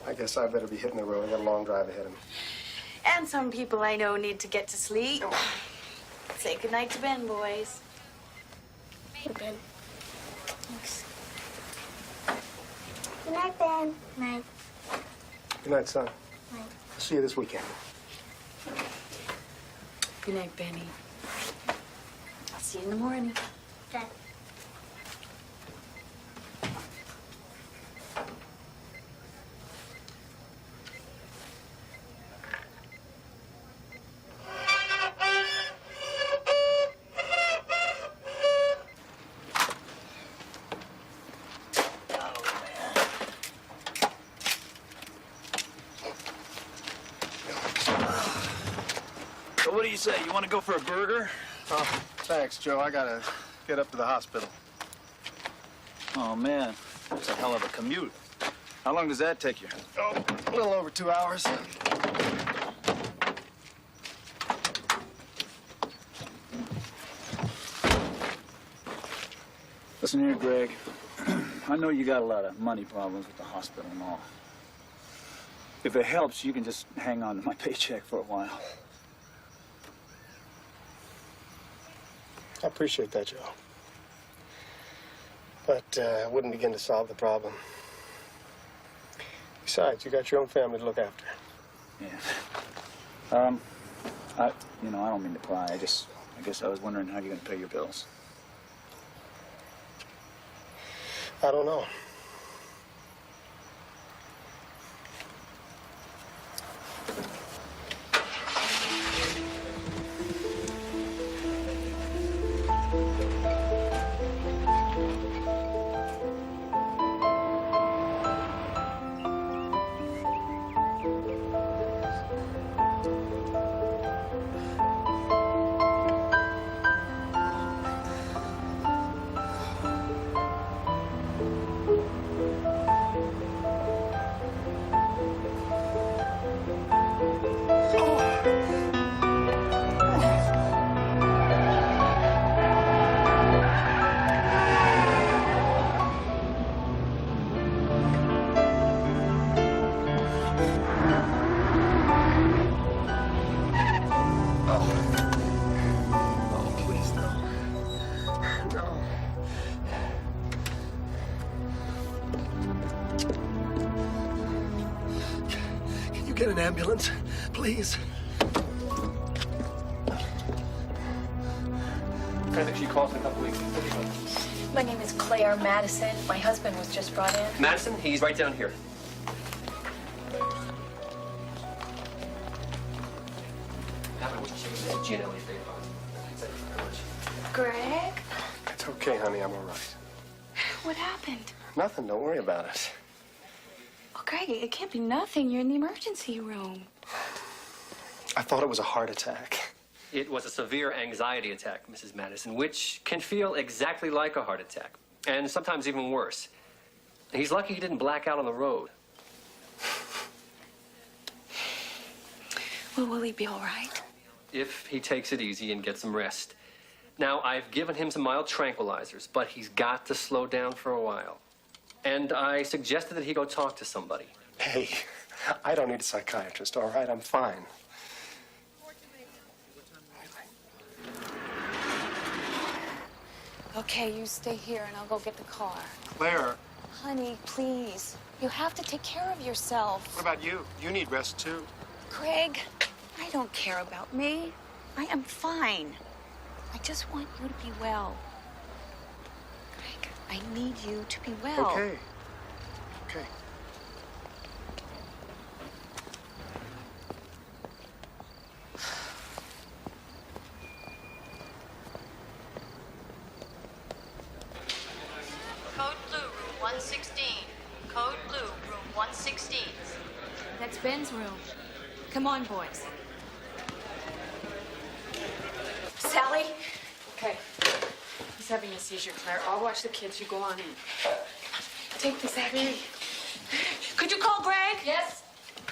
I guess I better be hitting the road. I got a long drive ahead of me. And some people I know need to get to sleep. Say goodnight to Ben, boys. Hey, Ben. Thanks. Good night, Ben. Night. Good night, son. Night. I'll see you this weekend. Good night, Benny. I'll see you in the morning. Dad. Well, what do you say? You want to go for a burger? Oh, thanks, Joe. I gotta get up to the hospital. Oh, man. That's a hell of a commute. How long does that take you? Oh, a little over 2 hours. Listen here, Greg. I know you got a lot of money problems with the hospital and all. If it helps, you can just hang on to my paycheck for a while. I appreciate that, Joe. But it wouldn't begin to solve the problem. Besides, you got your own family to look after. Yeah. I don't mean to pry. I guess I was wondering how you're going to pay your bills. I don't know. Get an ambulance, please. I think she calls in a couple weeks. My name is Claire Madison. My husband was just brought in. Madison, he's right down here. Greg? It's okay, honey. I'm all right. What happened? Nothing. Don't worry about it. Oh, Greg, it can't be nothing. You're in the emergency room. I thought it was a heart attack. It was a severe anxiety attack, Mrs. Madison, which can feel exactly like a heart attack, and sometimes even worse. He's lucky he didn't black out on the road. Well, will he be all right? If he takes it easy and gets some rest. Now, I've given him some mild tranquilizers, but he's got to slow down for a while. And I suggested that he go talk to somebody. Hey, I don't need a psychiatrist, all right? I'm fine. Okay, you stay here and I'll go get the car. Claire. Honey, please. You have to take care of yourself. What about you? You need rest, too. Craig, I don't care about me. I am fine. I just want you to be well. Craig, I need you to be well. Okay. Okay. Code blue, room 116. Code blue, room 116. That's Ben's room. Come on, boys. Sally? Okay. He's having a seizure, Claire. I'll watch the kids. You go on in. Take this, Abby. Could you call Greg? Yes.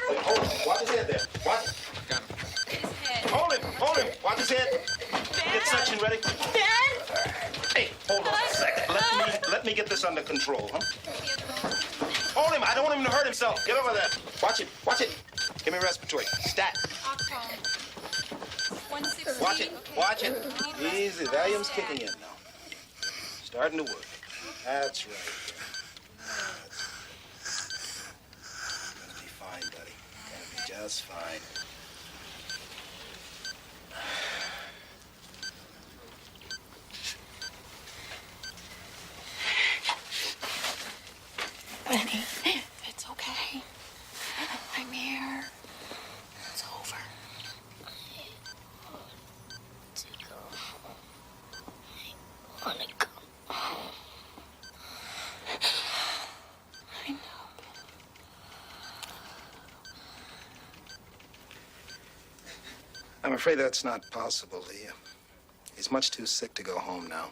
Hey, hold him. Watch his head there. Watch it. Got him. Hold him. Hold him. Watch his head. Get suction ready. Ben? Hey, hold on a second. Let me get this under control, huh? Hold him. I don't want him to hurt himself. Get over there. Watch it. Watch it. Give me respiratory. Stat. Watch it. Watch it. Easy. Valium's kicking in now. Starting to work. That's right. Gonna be fine, buddy. Gonna be just fine. Benny, it's okay. I'm here. It's over. I want to go home. I know. I'm afraid that's not possible, Lee. He's much too sick to go home now.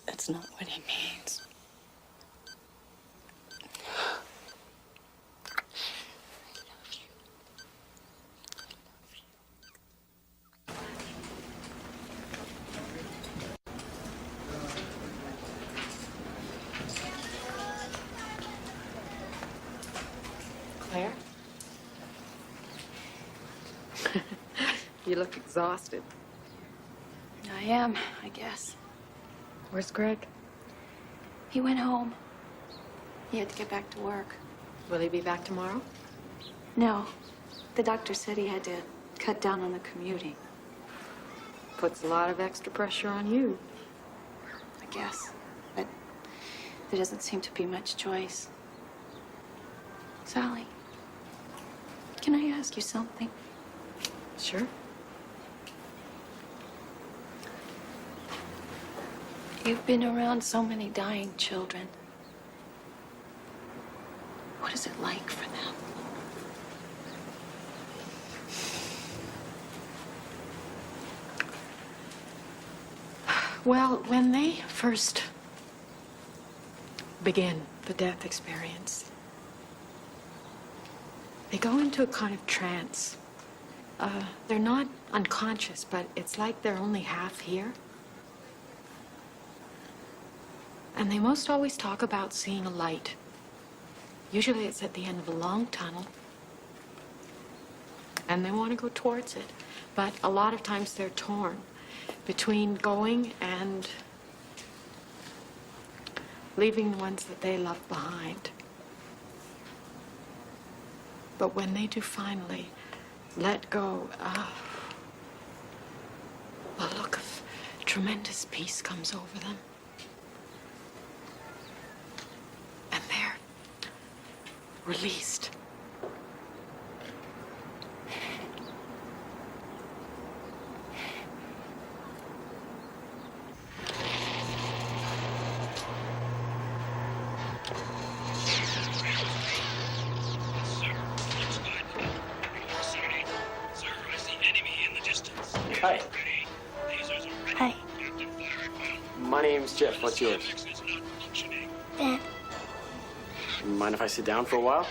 That's not what he means. Claire? You look exhausted. I am, I guess. Where's Greg? He went home. He had to get back to work. Will he be back tomorrow? No. The doctor said he had to cut down on the commuting. Puts a lot of extra pressure on you. I guess. But there doesn't seem to be much choice. Sally, can I ask you something? Sure. You've been around so many dying children. What is it like for them? Well, when they first begin the death experience, they go into a kind of trance. They're not unconscious, but it's like they're only half here. And they most always talk about seeing a light. Usually it's at the end of a long tunnel. And they want to go towards it. But a lot of times they're torn between going and leaving the ones that they love behind. But when they do finally let go, a look of tremendous peace comes over them. And they're released. Hi. Hi. My name's Jeff. What's yours? Ben. Mind if I sit down for a while?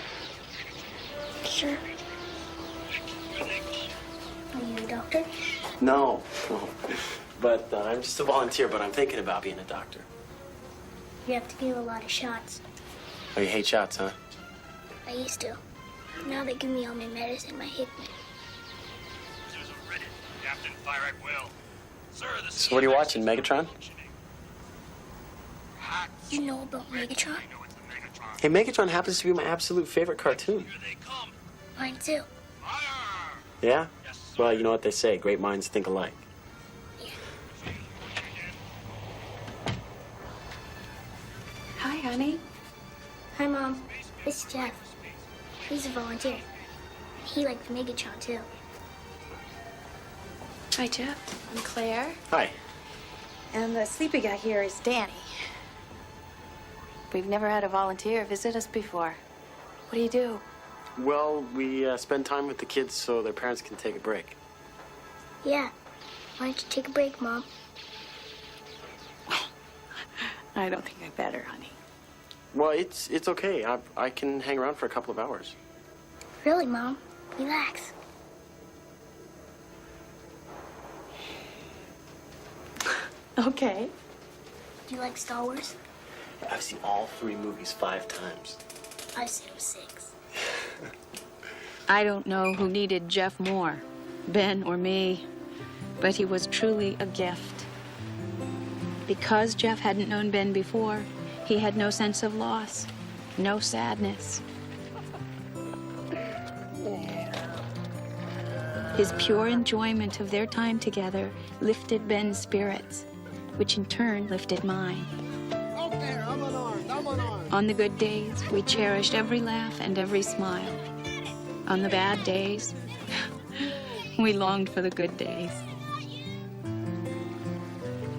Sure. Are you a doctor? No. But I'm just a volunteer, but I'm thinking about being a doctor. You have to give a lot of shots. Oh, you hate shots, huh? I used to. Now they give me all my medicine, my hickman. Captain, fire at will. Sir, this So what are you watching, Megatron? You know about Megatron? Hey, Megatron happens to be my absolute favorite cartoon. Mine too. Yeah? Well, you know what they say, great minds think alike. Hi, honey. Hi, Mom. This is Jeff. He's a volunteer. He liked Megatron too. Hi, Jeff. I'm Claire. Hi. And the sleepy guy here is Danny. We've never had a volunteer visit us before. What do you do? Well, we spend time with the kids so their parents can take a break. Yeah. Why don't you take a break, Mom? I don't think I better, honey. Well, it's okay. I can hang around for a couple of hours. Really, Mom? Relax. Okay. Do you like Star Wars? I've seen all 3 movies 5 times. I've seen them 6. I don't know who needed Jeff more, Ben or me, but he was truly a gift. Because Jeff hadn't known Ben before, he had no sense of loss, no sadness. His pure enjoyment of their time together lifted Ben's spirits, which in turn lifted mine. On the good days, we cherished every laugh and every smile. On the bad days, we longed for the good days. I'm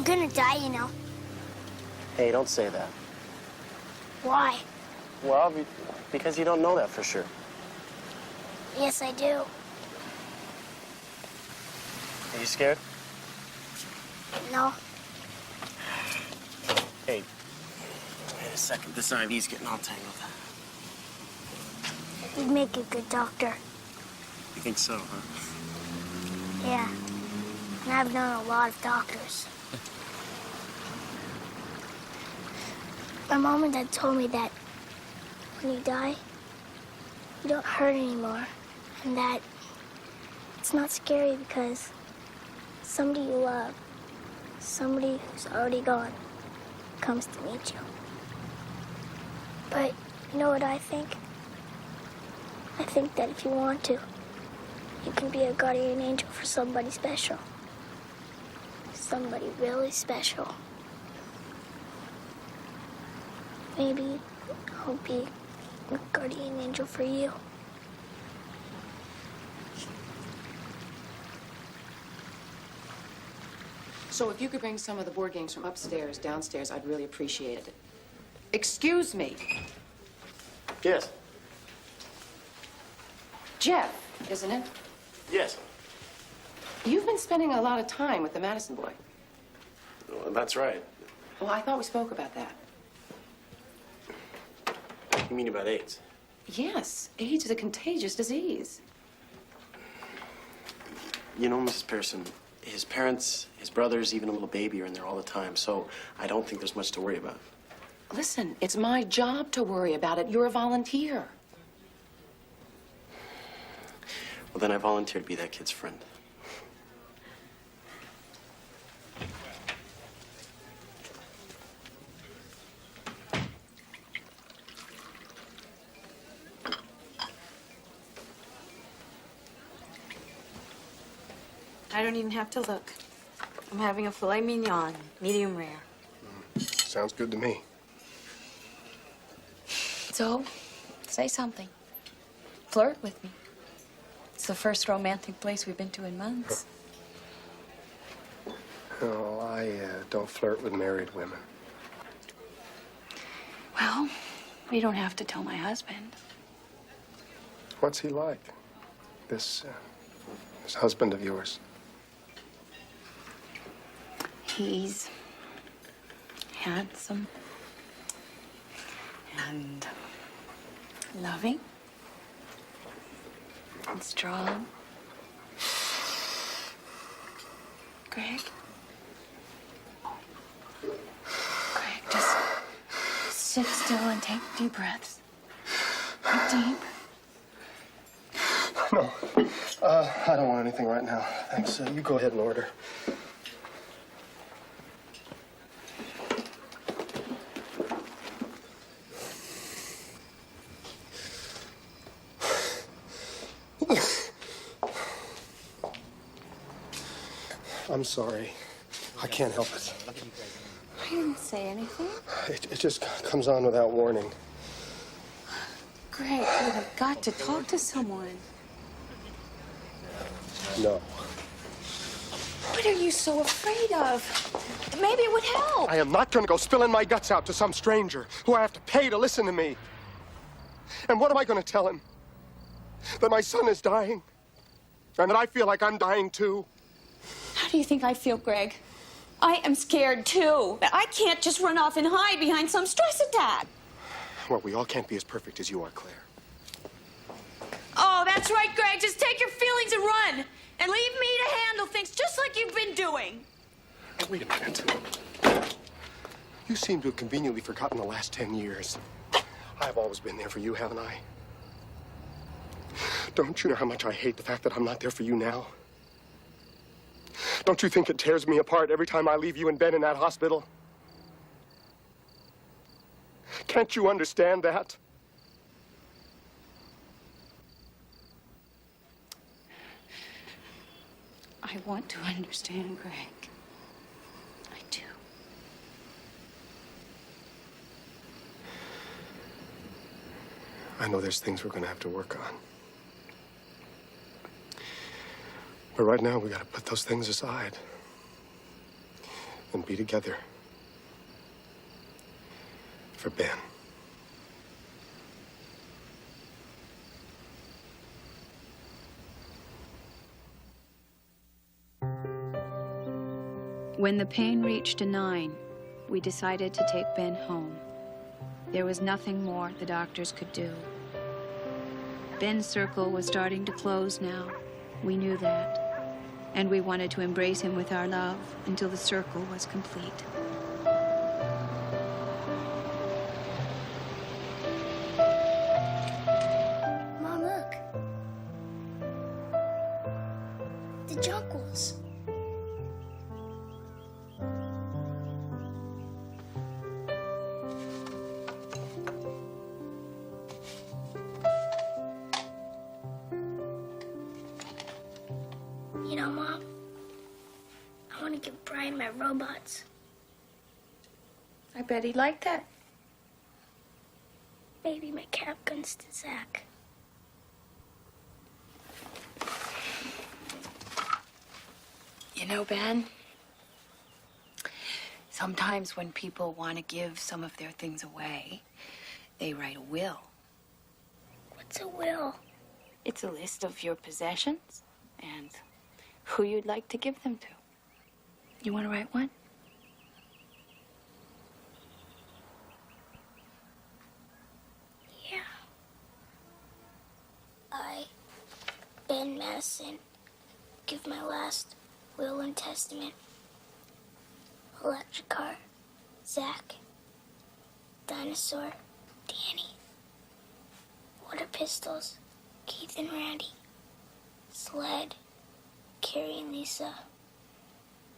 gonna die, you know. Hey, don't say that. Why? Well, because you don't know that for sure. Yes, I do. Are you scared? No. Hey, wait a second. This IV's getting all tangled. You'd make a good doctor. You think so, huh? Yeah. And I've known a lot of doctors. My mom and dad told me that when you die, you don't hurt anymore. And that it's not scary because somebody you love, somebody who's already gone, comes to meet you. But you know what I think? I think that if you want to, you can be a guardian angel for somebody special. Somebody really special. Maybe I'll be a guardian angel for you. So if you could bring some of the board games from upstairs downstairs, I'd really appreciate it. Excuse me. Yes. Jeff, isn't it? Yes. You've been spending a lot of time with the Madison boy. Well, that's right. Well, I thought we spoke about that. You mean about AIDS? Yes, AIDS is a contagious disease. You know, Mrs. Pearson, his parents, his brothers, even a little baby are in there all the time, so I don't think there's much to worry about. Listen, it's my job to worry about it. You're a volunteer. Well, then I volunteer to be that kid's friend. I don't even have to look. I'm having a filet mignon, medium rare. Sounds good to me. So, say something. Flirt with me. It's the first romantic place we've been to in months. Oh, I don't flirt with married women. Well, you don't have to tell my husband. What's he like? This husband of yours? He's handsome and loving and strong. Greg? Greg, just sit still and take deep breaths. Deep. No. I don't want anything right now. Thanks. You go ahead and order. I'm sorry. I can't help it. I didn't say anything. It just comes on without warning. Greg, you have got to talk to someone. No. What are you so afraid of? Maybe it would help. I am not going to go spilling my guts out to some stranger who I have to pay to listen to me. And what am I going to tell him? That my son is dying? And that I feel like I'm dying too? How do you think I feel, Greg? I am scared too. I can't just run off and hide behind some stress attack. Well, we all can't be as perfect as you are, Claire. Oh, that's right, Greg. Just take your feelings and run. And leave me to handle things just like you've been doing. Hey, wait a minute. You seem to have conveniently forgotten the last 10 years. I've always been there for you, haven't I? Don't you know how much I hate the fact that I'm not there for you now? Don't you think it tears me apart every time I leave you in bed in that hospital? Can't you understand that? I want to understand, Greg. I do. I know there's things we're going to have to work on. But right now, we got to put those things aside and be together for Ben. When the pain reached a 9, we decided to take Ben home. There was nothing more the doctors could do. Ben's circle was starting to close now. We knew that. And we wanted to embrace him with our love until the circle was complete. Mom, look. The jonquils. You know, Mom, I want to give Brian my robots. I bet he'd like that. Maybe my cap guns to Zach. You know, Ben, sometimes when people want to give some of their things away, they write a will. What's a will? It's a list of your possessions and who you'd like to give them to. You want to write one? Yeah. I, Ben Madison, give my last will and testament. Electric car, Zach, dinosaur, Danny. Water pistols, Keith and Randy. Sled, Carrie and Lisa.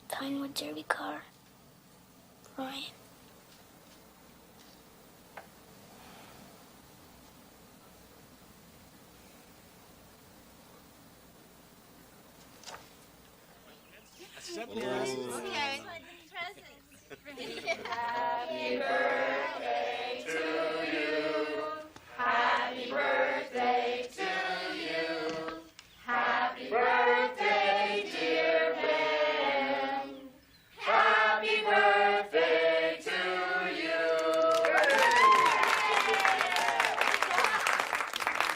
Pinewood derby car, Brian. Okay. Happy birthday to you. Happy birthday to you. Happy birthday, dear Ben. Happy birthday to you.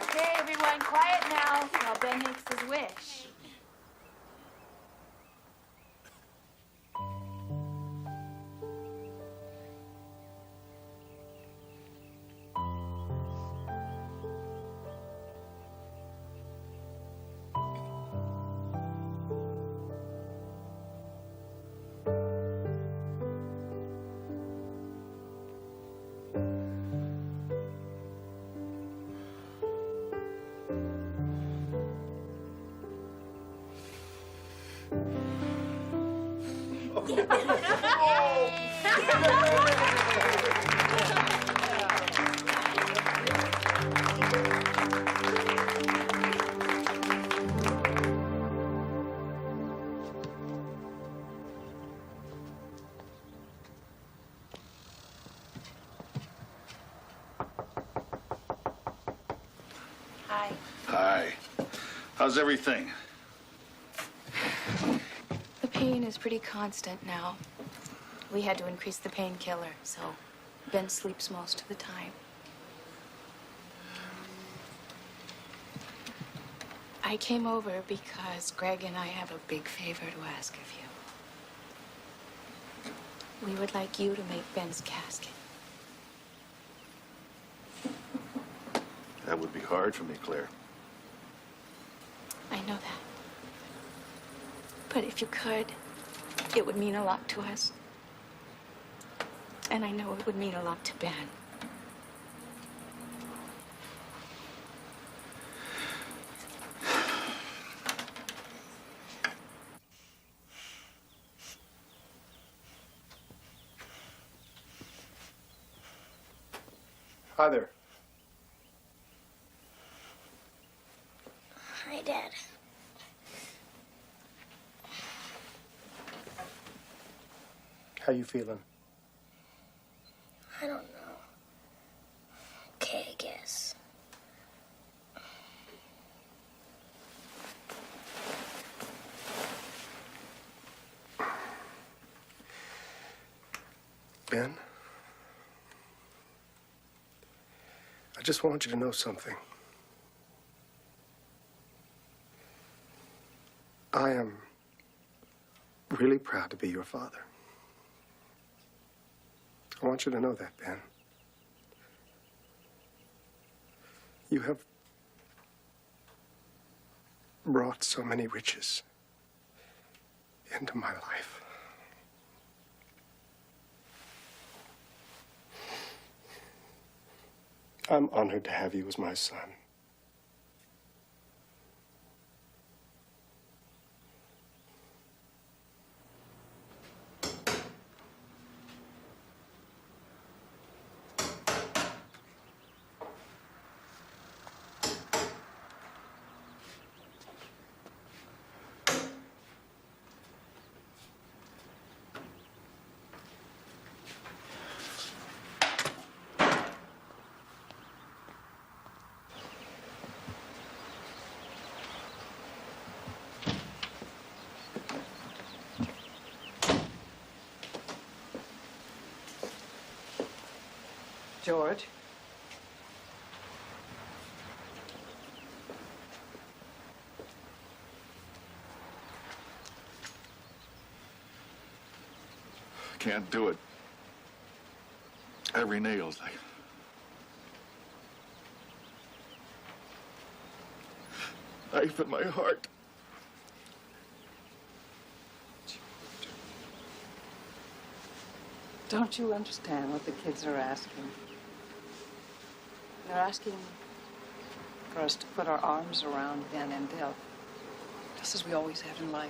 Okay, everyone, quiet now while Ben makes his wish. Hi. Hi. How's everything? The pain is pretty constant now. We had to increase the painkiller, so Ben sleeps most of the time. I came over because Greg and I have a big favor to ask of you. We would like you to make Ben's casket. That would be hard for me, Claire. I know that. But if you could, it would mean a lot to us. And I know it would mean a lot to Ben. Hi there. Hi, Dad. How you feeling? I don't know. Okay, I guess. Ben? I just want you to know something. I am really proud to be your father. I want you to know that, Ben. You have brought so many riches into my life. I'm honored to have you as my son. George? Can't do it. Every nail's like knife in my heart. Don't you understand what the kids are asking? They're asking for us to put our arms around Ben and Deb, just as we always have in life.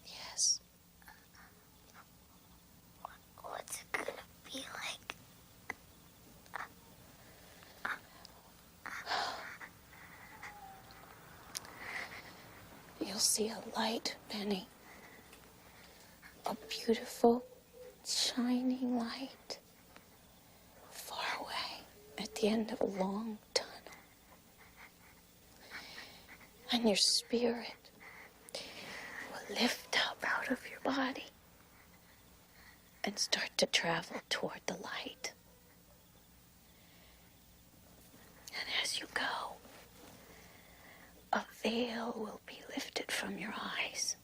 Yes. What's it gonna be like? You'll see a light, Benny. A beautiful, shining light. Far away, at the end of a long tunnel. And your spirit will lift up out of your body and start to travel toward the light. And as you go, a veil will be lifted from your eyes,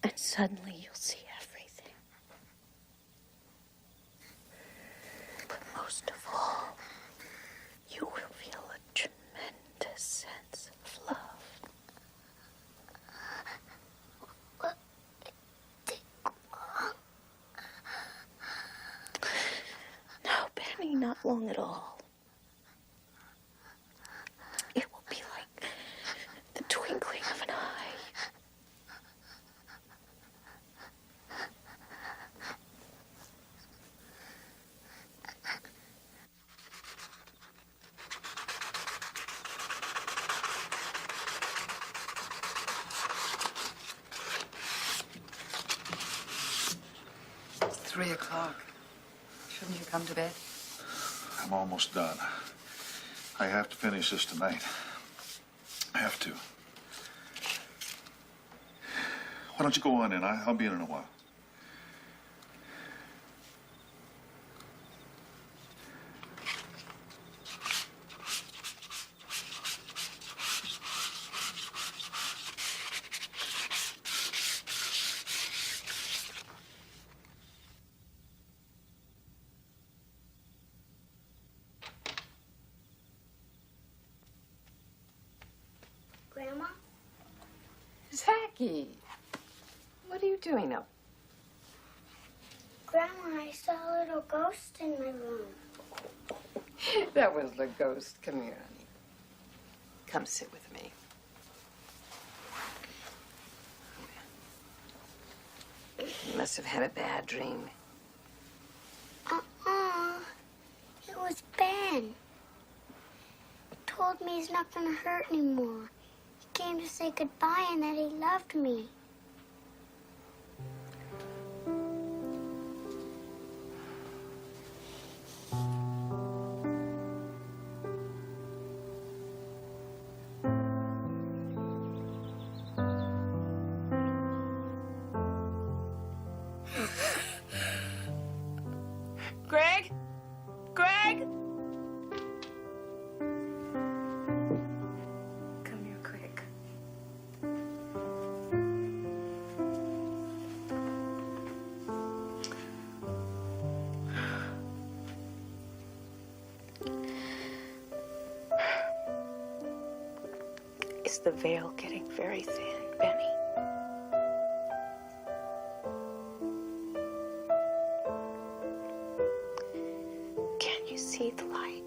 and suddenly you'll see everything. But most of all, you will feel a tremendous sense of love. No, Benny, not long at all. It will be like the twinkling of an eye. It's 3 o'clock. Shouldn't you come to bed? I'm almost done. I have to finish this tonight. I have to. Why don't you go on in? I'll be in a while. Grandma? Zachy, what are you doing up? Grandma, I saw a little ghost in my room. That was the ghost. Come here, honey. Come sit with me. You must have had a bad dream. It was Ben. He told me he's not gonna hurt anymore. He came to say goodbye and that he loved me. Is the veil getting very thin, Benny? Can you see the light?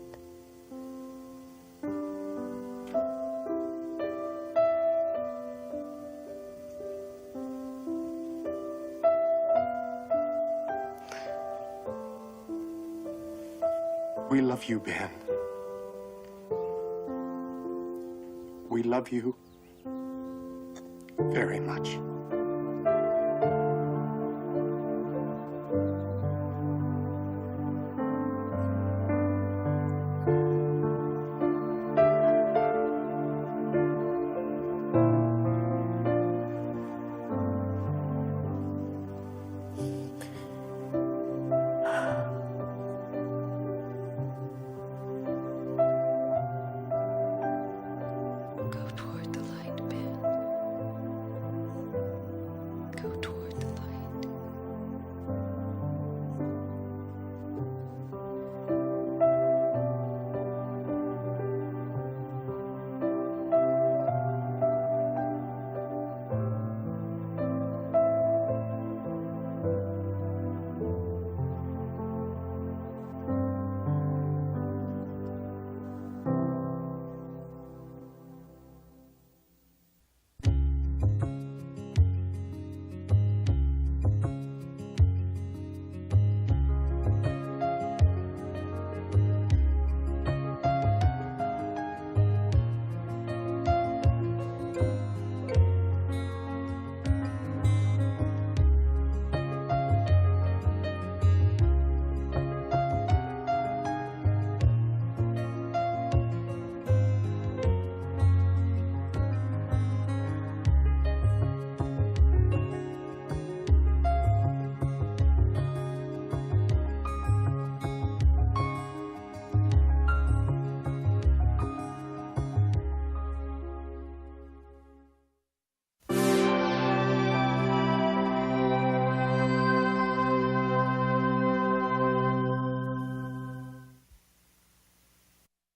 We love you, Ben. We love you very much.